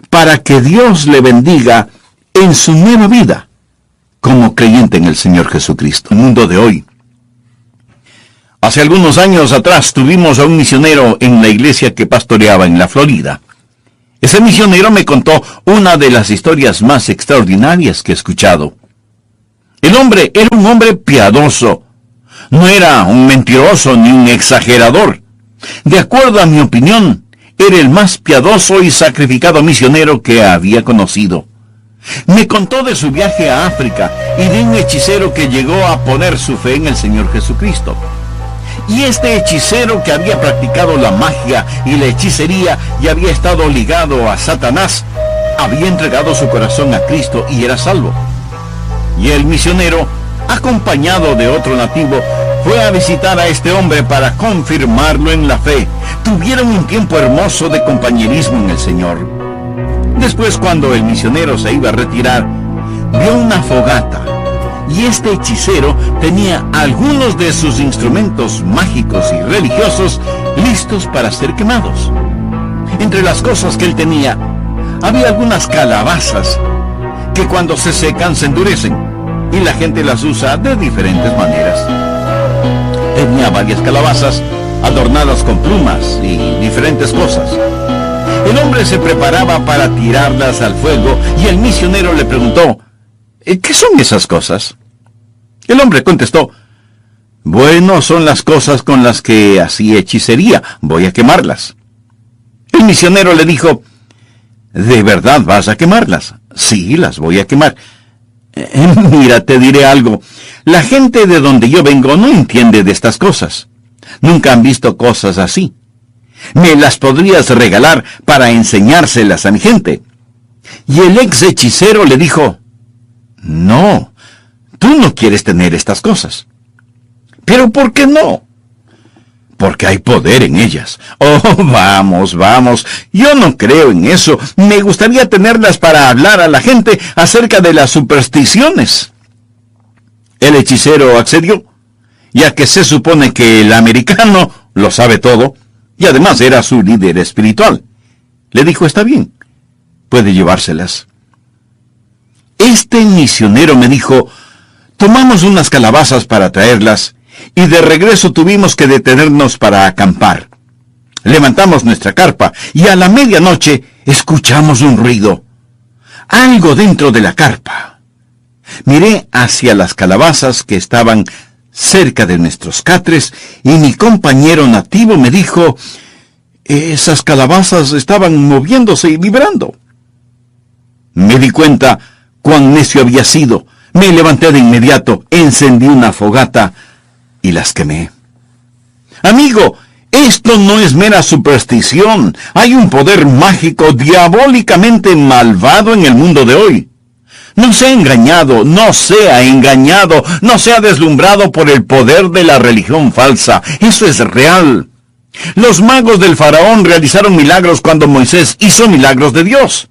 A: para que Dios le bendiga en su nueva vida, como creyente en el Señor Jesucristo. El mundo de hoy. Hace algunos años atrás tuvimos a un misionero en la iglesia que pastoreaba en la Florida. Ese misionero me contó una de las historias más extraordinarias que he escuchado. El hombre era un hombre piadoso. No era un mentiroso ni un exagerador. De acuerdo a mi opinión, era el más piadoso y sacrificado misionero que había conocido. Me contó de su viaje a África y de un hechicero que llegó a poner su fe en el Señor Jesucristo. Y este hechicero, que había practicado la magia y la hechicería y había estado ligado a Satanás, había entregado su corazón a Cristo y era salvo. Y el misionero, acompañado de otro nativo, fue a visitar a este hombre para confirmarlo en la fe. Tuvieron un tiempo hermoso de compañerismo en el Señor. Después, cuando el misionero se iba a retirar, vio una fogata. Y este hechicero tenía algunos de sus instrumentos mágicos y religiosos listos para ser quemados. Entre las cosas que él tenía, había algunas calabazas que cuando se secan se endurecen, y la gente las usa de diferentes maneras. Tenía varias calabazas adornadas con plumas y diferentes cosas. El hombre se preparaba para tirarlas al fuego y el misionero le preguntó: ¿qué son esas cosas? El hombre contestó: bueno, son las cosas con las que hacía hechicería, voy a quemarlas. El misionero le dijo: ¿de verdad vas a quemarlas? Sí, las voy a quemar. Mira, te diré algo. La gente de donde yo vengo no entiende de estas cosas. Nunca han visto cosas así. Me las podrías regalar para enseñárselas a mi gente. Y el ex hechicero le dijo: no, tú no quieres tener estas cosas. ¿Pero por qué no? Porque hay poder en ellas. Oh, vamos, yo no creo en eso. Me gustaría tenerlas para hablar a la gente acerca de las supersticiones. El hechicero accedió, ya que se supone que el americano lo sabe todo, y además era su líder espiritual. Le dijo: está bien, puede llevárselas. Este misionero me dijo: tomamos unas calabazas para traerlas, y de regreso tuvimos que detenernos para acampar. Levantamos nuestra carpa, y a la medianoche escuchamos un ruido. Algo dentro de la carpa. Miré hacia las calabazas que estaban cerca de nuestros catres, y mi compañero nativo me dijo: esas calabazas estaban moviéndose y vibrando. Me di cuenta cuán necio había sido. Me levanté de inmediato, encendí una fogata y las quemé. Amigo, esto no es mera superstición. Hay un poder mágico diabólicamente malvado en el mundo de hoy. No sea engañado, no sea engañado, no sea deslumbrado por el poder de la religión falsa. Eso es real. Los magos del faraón realizaron milagros cuando Moisés hizo milagros de Dios.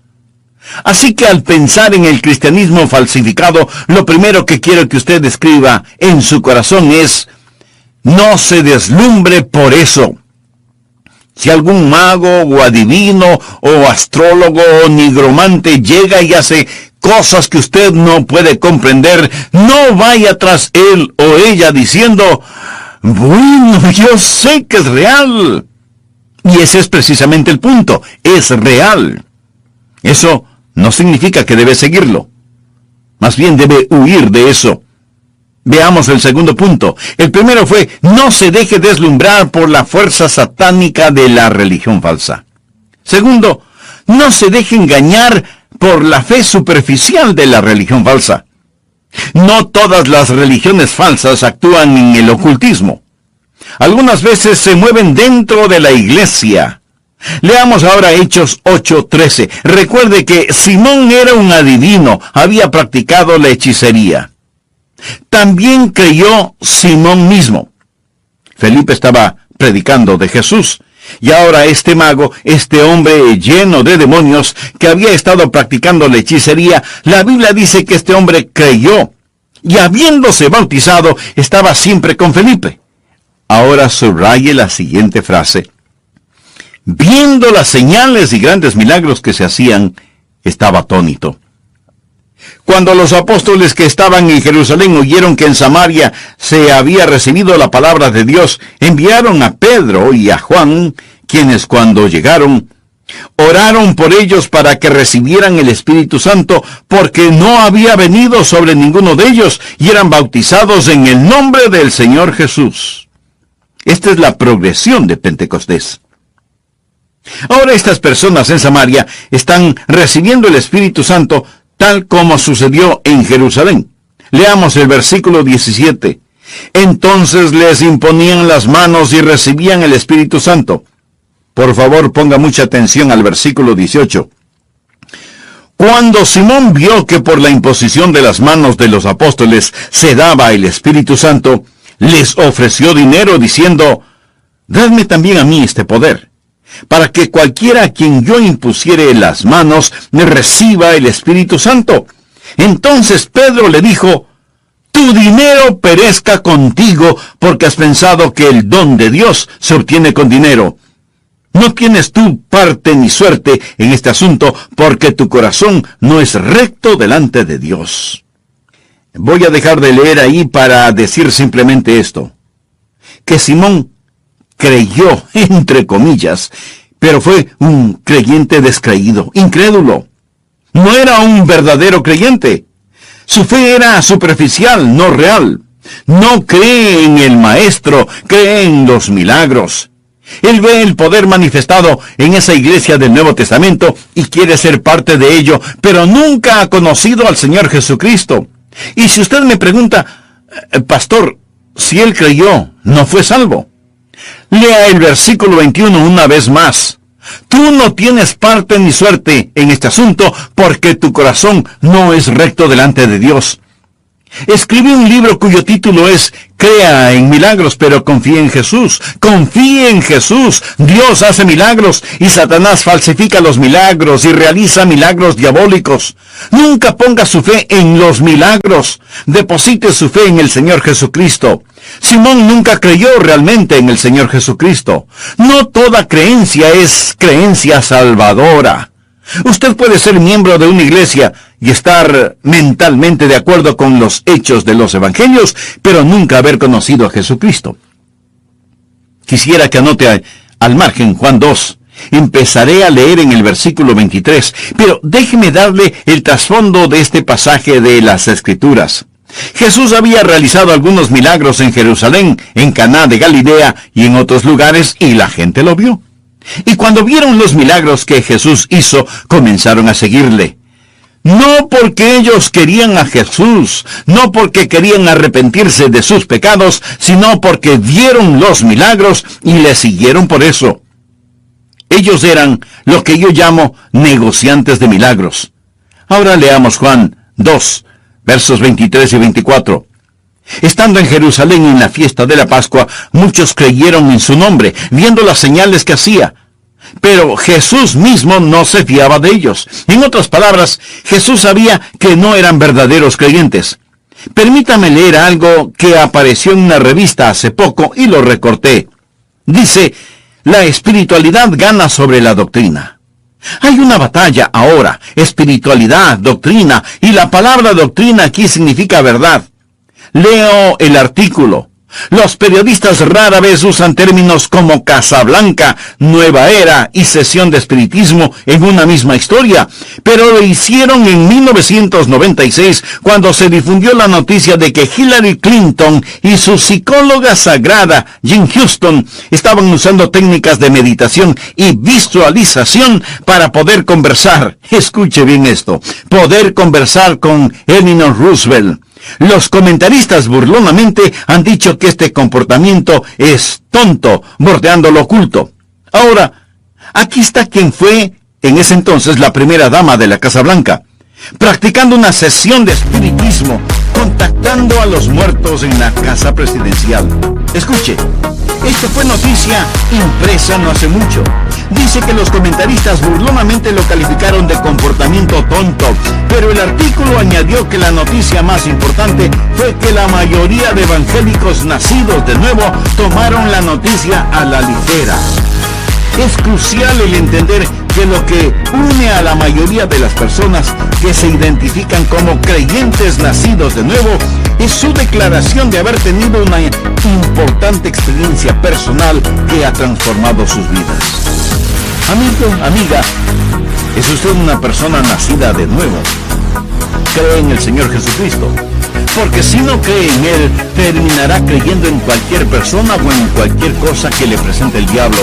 A: Así que al pensar en el cristianismo falsificado, lo primero que quiero que usted escriba en su corazón es: no se deslumbre por eso. Si algún mago o adivino o astrólogo o nigromante llega y hace cosas que usted no puede comprender, no vaya tras él o ella diciendo: bueno, yo sé que es real. Y ese es precisamente el punto, es real. Eso no significa que debe seguirlo. Más bien debe huir de eso. Veamos el segundo punto. El primero fue: no se deje deslumbrar por la fuerza satánica de la religión falsa. Segundo, no se deje engañar por la fe superficial de la religión falsa. No todas las religiones falsas actúan en el ocultismo. Algunas veces se mueven dentro de la iglesia. Leamos ahora Hechos 8:13. Recuerde que Simón era un adivino, había practicado la hechicería. También creyó Simón mismo. Felipe estaba predicando de Jesús, y ahora este mago, este hombre lleno de demonios, que había estado practicando la hechicería, la Biblia dice que este hombre creyó, y habiéndose bautizado, estaba siempre con Felipe. Ahora subraye la siguiente frase: viendo las señales y grandes milagros que se hacían, estaba atónito. Cuando los apóstoles que estaban en Jerusalén oyeron que en Samaria se había recibido la palabra de Dios, enviaron a Pedro y a Juan, quienes cuando llegaron, oraron por ellos para que recibieran el Espíritu Santo, porque no había venido sobre ninguno de ellos, y eran bautizados en el nombre del Señor Jesús. Esta es la progresión de Pentecostés. Ahora estas personas en Samaria están recibiendo el Espíritu Santo, tal como sucedió en Jerusalén. Leamos el versículo 17. Entonces les imponían las manos y recibían el Espíritu Santo. Por favor, ponga mucha atención al versículo 18. Cuando Simón vio que por la imposición de las manos de los apóstoles se daba el Espíritu Santo, les ofreció dinero diciendo: dadme también a mí este poder, para que cualquiera a quien yo impusiere las manos reciba el Espíritu Santo. Entonces Pedro le dijo: tu dinero perezca contigo, porque has pensado que el don de Dios se obtiene con dinero. No tienes tú parte ni suerte en este asunto, porque tu corazón no es recto delante de Dios. Voy a dejar de leer ahí para decir simplemente esto: que Simón creyó, entre comillas, pero fue un creyente descreído, incrédulo. No era un verdadero creyente. Su fe era superficial, no real. No cree en el Maestro, cree en los milagros. Él ve el poder manifestado en esa iglesia del Nuevo Testamento y quiere ser parte de ello, pero nunca ha conocido al Señor Jesucristo. Y si usted me pregunta: pastor, si él creyó, ¿no fue salvo? Lea el versículo 21 una vez más. Tú no tienes parte ni suerte en este asunto, porque tu corazón no es recto delante de Dios. Escribí un libro cuyo título es Crea en milagros, pero confíe en Jesús. Confíe en Jesús. Dios hace milagros y Satanás falsifica los milagros y realiza milagros diabólicos. Nunca ponga su fe en los milagros. Deposite su fe en el Señor Jesucristo. Simón nunca creyó realmente en el Señor Jesucristo. No toda creencia es creencia salvadora. Usted puede ser miembro de una iglesia y estar mentalmente de acuerdo con los hechos de los evangelios, pero nunca haber conocido a Jesucristo. Quisiera que anote al margen Juan 2. Empezaré a leer en el versículo 23, pero déjeme darle el trasfondo de este pasaje de las Escrituras. Jesús había realizado algunos milagros en Jerusalén, en Caná de Galilea y en otros lugares, y la gente lo vio. Y cuando vieron los milagros que Jesús hizo, comenzaron a seguirle. No porque ellos querían a Jesús, no porque querían arrepentirse de sus pecados, sino porque vieron los milagros y le siguieron por eso. Ellos eran lo que yo llamo negociantes de milagros. Ahora leamos Juan 2, versos 23 y 24. Estando en Jerusalén en la fiesta de la Pascua, muchos creyeron en su nombre, viendo las señales que hacía. Pero Jesús mismo no se fiaba de ellos. En otras palabras, Jesús sabía que no eran verdaderos creyentes. Permítame leer algo que apareció en una revista hace poco y lo recorté. Dice, la espiritualidad gana sobre la doctrina. Hay una batalla ahora, espiritualidad, doctrina, y la palabra doctrina aquí significa verdad. Leo el artículo. Los periodistas rara vez usan términos como Casablanca, Nueva Era y sesión de espiritismo en una misma historia, pero lo hicieron en 1996 cuando se difundió la noticia de que Hillary Clinton y su psicóloga sagrada, Jim Houston, estaban usando técnicas de meditación y visualización para poder conversar. Escuche bien esto, poder conversar con Eleanor Roosevelt. Los comentaristas burlonamente han dicho que este comportamiento es tonto, bordeando lo oculto. Ahora, aquí está quien fue en ese entonces la primera dama de la Casa Blanca, practicando una sesión de espiritismo, contactando a los muertos en la casa presidencial. Escuche, esto fue noticia impresa no hace mucho. Dice que los comentaristas burlonamente lo calificaron de comportamiento tonto, pero el artículo añadió que la noticia más importante fue que la mayoría de evangélicos nacidos de nuevo tomaron la noticia a la ligera. Es crucial el entender que lo que une a la mayoría de las personas que se identifican como creyentes nacidos de nuevo es su declaración de haber tenido una importante experiencia personal que ha transformado sus vidas. Amigo, amiga, ¿es usted una persona nacida de nuevo? ¿Cree en el Señor Jesucristo? Porque si no cree en Él, terminará creyendo en cualquier persona o en cualquier cosa que le presente el diablo.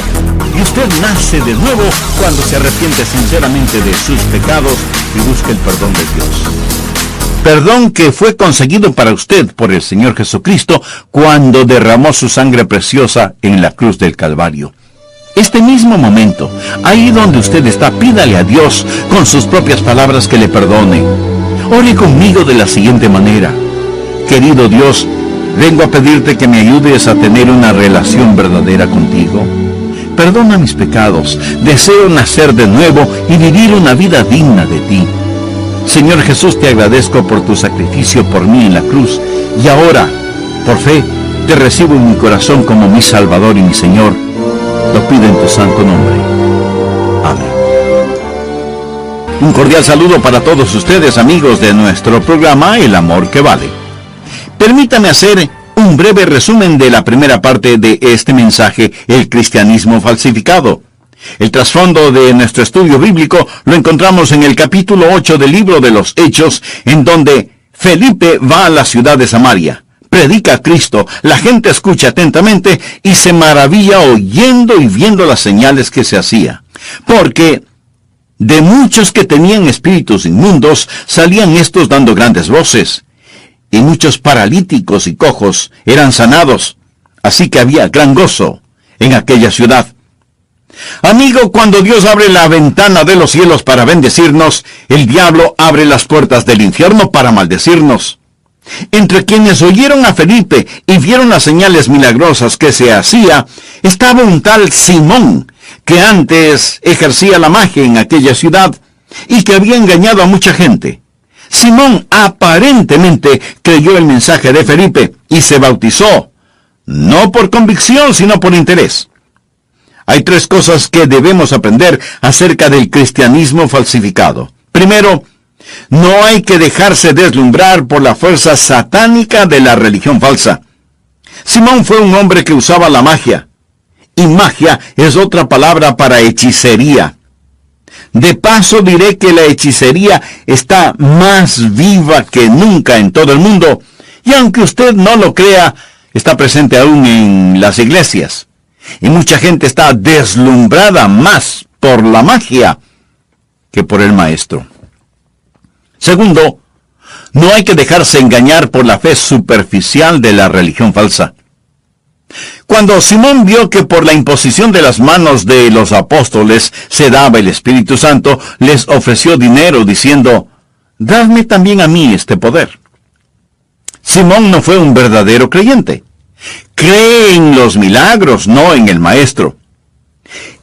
A: Y usted nace de nuevo cuando se arrepiente sinceramente de sus pecados y busca el perdón de Dios. Perdón que fue conseguido para usted por el Señor Jesucristo cuando derramó su sangre preciosa en la cruz del Calvario. Este mismo momento, ahí donde usted está, pídale a Dios con sus propias palabras que le perdone. Ore conmigo de la siguiente manera. Querido Dios, vengo a pedirte que me ayudes a tener una relación verdadera contigo. Perdona mis pecados, deseo nacer de nuevo y vivir una vida digna de ti. Señor Jesús, te agradezco por tu sacrificio por mí en la cruz, y ahora, por fe, te recibo en mi corazón como mi Salvador y mi Señor. Lo pido en tu santo nombre. Amén. Un cordial saludo para todos ustedes, amigos de nuestro programa El Amor que Vale. Permítame hacer un breve resumen de la primera parte de este mensaje, el cristianismo falsificado. El trasfondo de nuestro estudio bíblico lo encontramos en el capítulo 8 del libro de los Hechos, en donde Felipe va a la ciudad de Samaria. Predica a Cristo, la gente escucha atentamente y se maravilla oyendo y viendo las señales que se hacía. Porque de muchos que tenían espíritus inmundos, salían estos dando grandes voces. Y muchos paralíticos y cojos eran sanados. Así que había gran gozo en aquella ciudad. Amigo, cuando Dios abre la ventana de los cielos para bendecirnos, el diablo abre las puertas del infierno para maldecirnos. Entre quienes oyeron a Felipe y vieron las señales milagrosas que se hacía, estaba un tal Simón, que antes ejercía la magia en aquella ciudad y que había engañado a mucha gente. Simón aparentemente creyó el mensaje de Felipe y se bautizó, no por convicción, sino por interés. Hay tres cosas que debemos aprender acerca del cristianismo falsificado. Primero, no hay que dejarse deslumbrar por la fuerza satánica de la religión falsa. Simón fue un hombre que usaba la magia, y magia es otra palabra para hechicería. De paso diré que la hechicería está más viva que nunca en todo el mundo, y aunque usted no lo crea, está presente aún en las iglesias. Y mucha gente está deslumbrada más por la magia que por el maestro. Segundo, no hay que dejarse engañar por la fe superficial de la religión falsa. Cuando Simón vio que por la imposición de las manos de los apóstoles se daba el Espíritu Santo, les ofreció dinero diciendo, dadme también a mí este poder. Simón no fue un verdadero creyente. Cree en los milagros, no en el Maestro.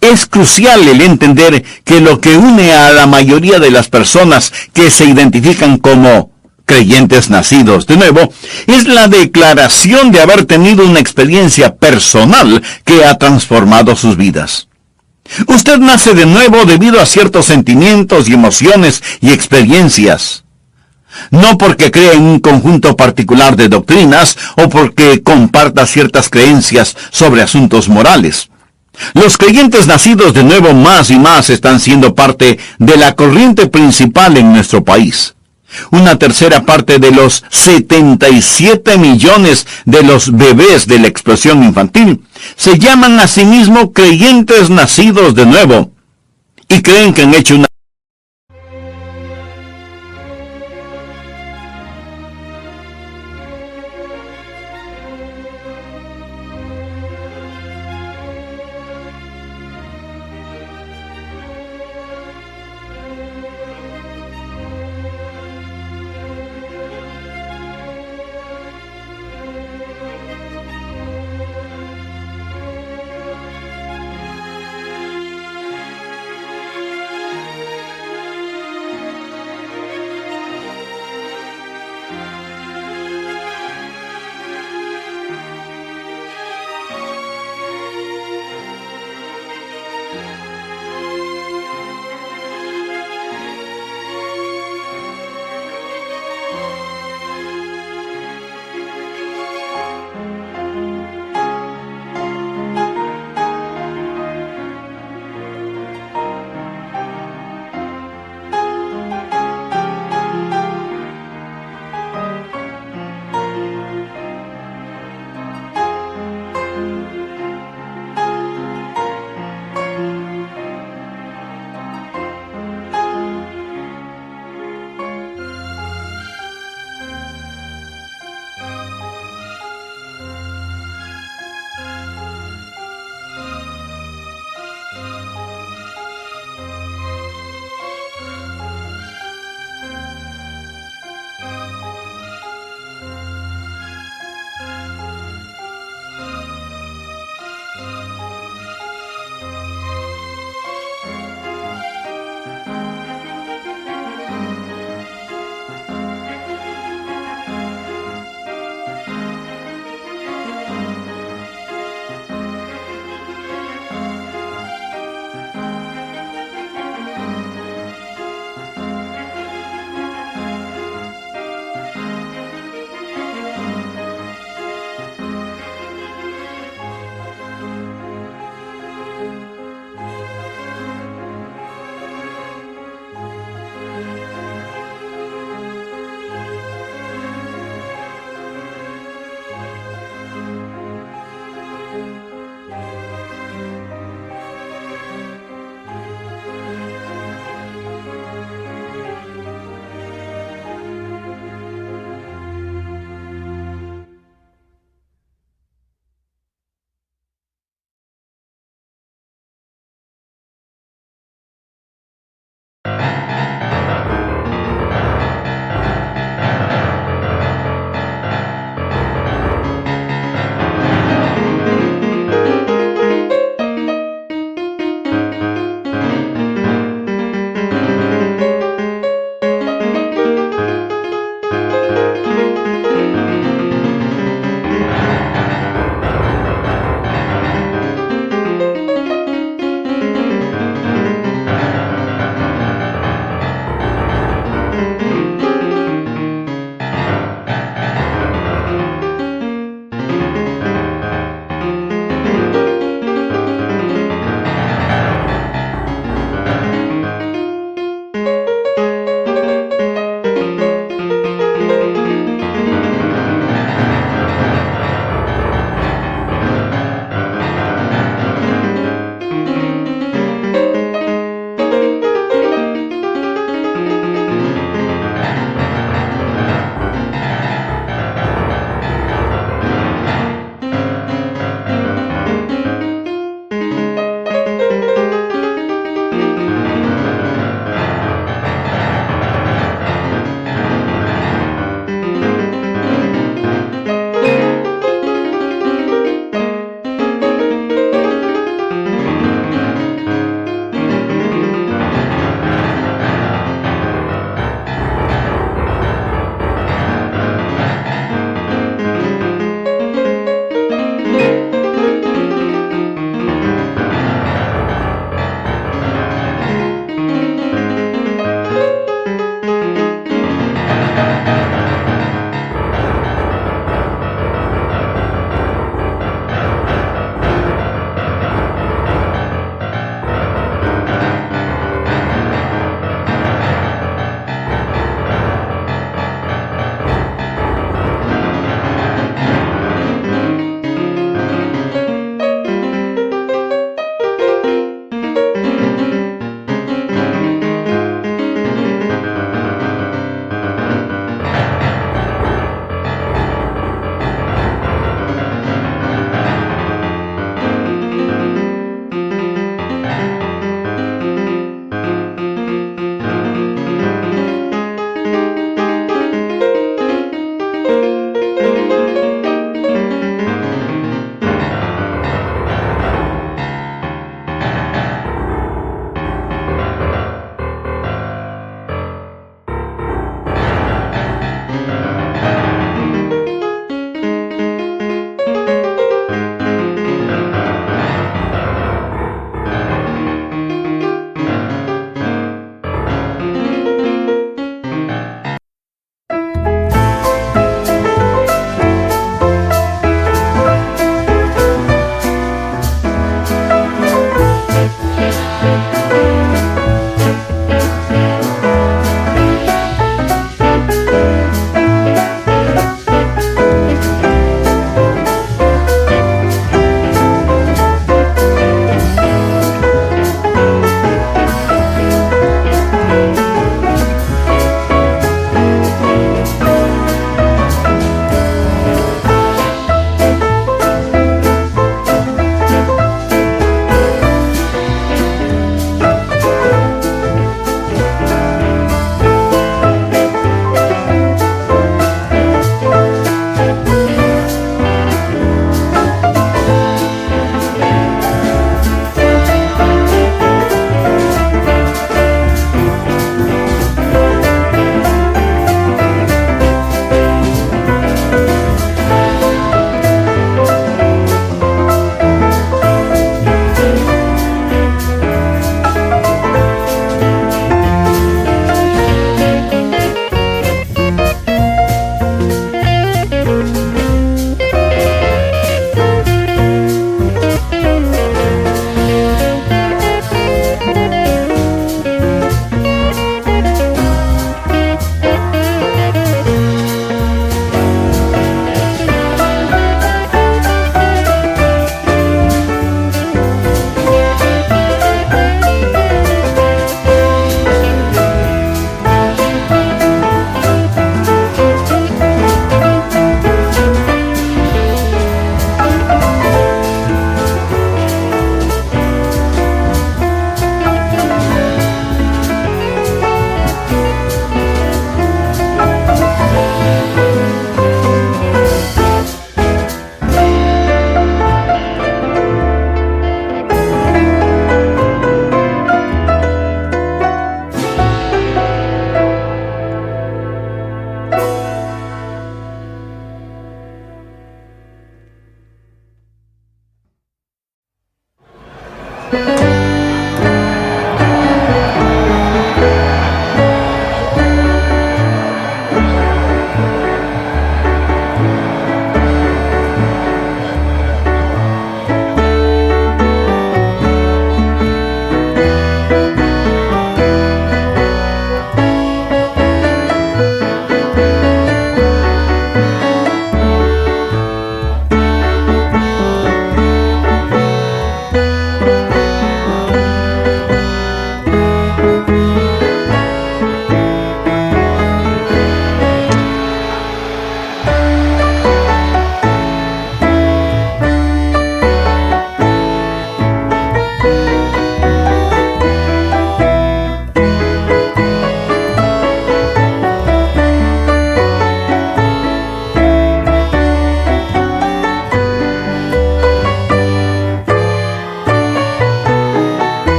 A: Es crucial el entender que lo que une a la mayoría de las personas que se identifican como creyentes nacidos de nuevo es la declaración de haber tenido una experiencia personal que ha transformado sus vidas. Usted nace de nuevo debido a ciertos sentimientos y emociones y experiencias. No porque cree en un conjunto particular de doctrinas o porque comparta ciertas creencias sobre asuntos morales. Los creyentes nacidos de nuevo más y más están siendo parte de la corriente principal en nuestro país. Una tercera parte de los 77 millones de los bebés de la explosión infantil se llaman a sí mismos creyentes nacidos de nuevo y creen que han hecho una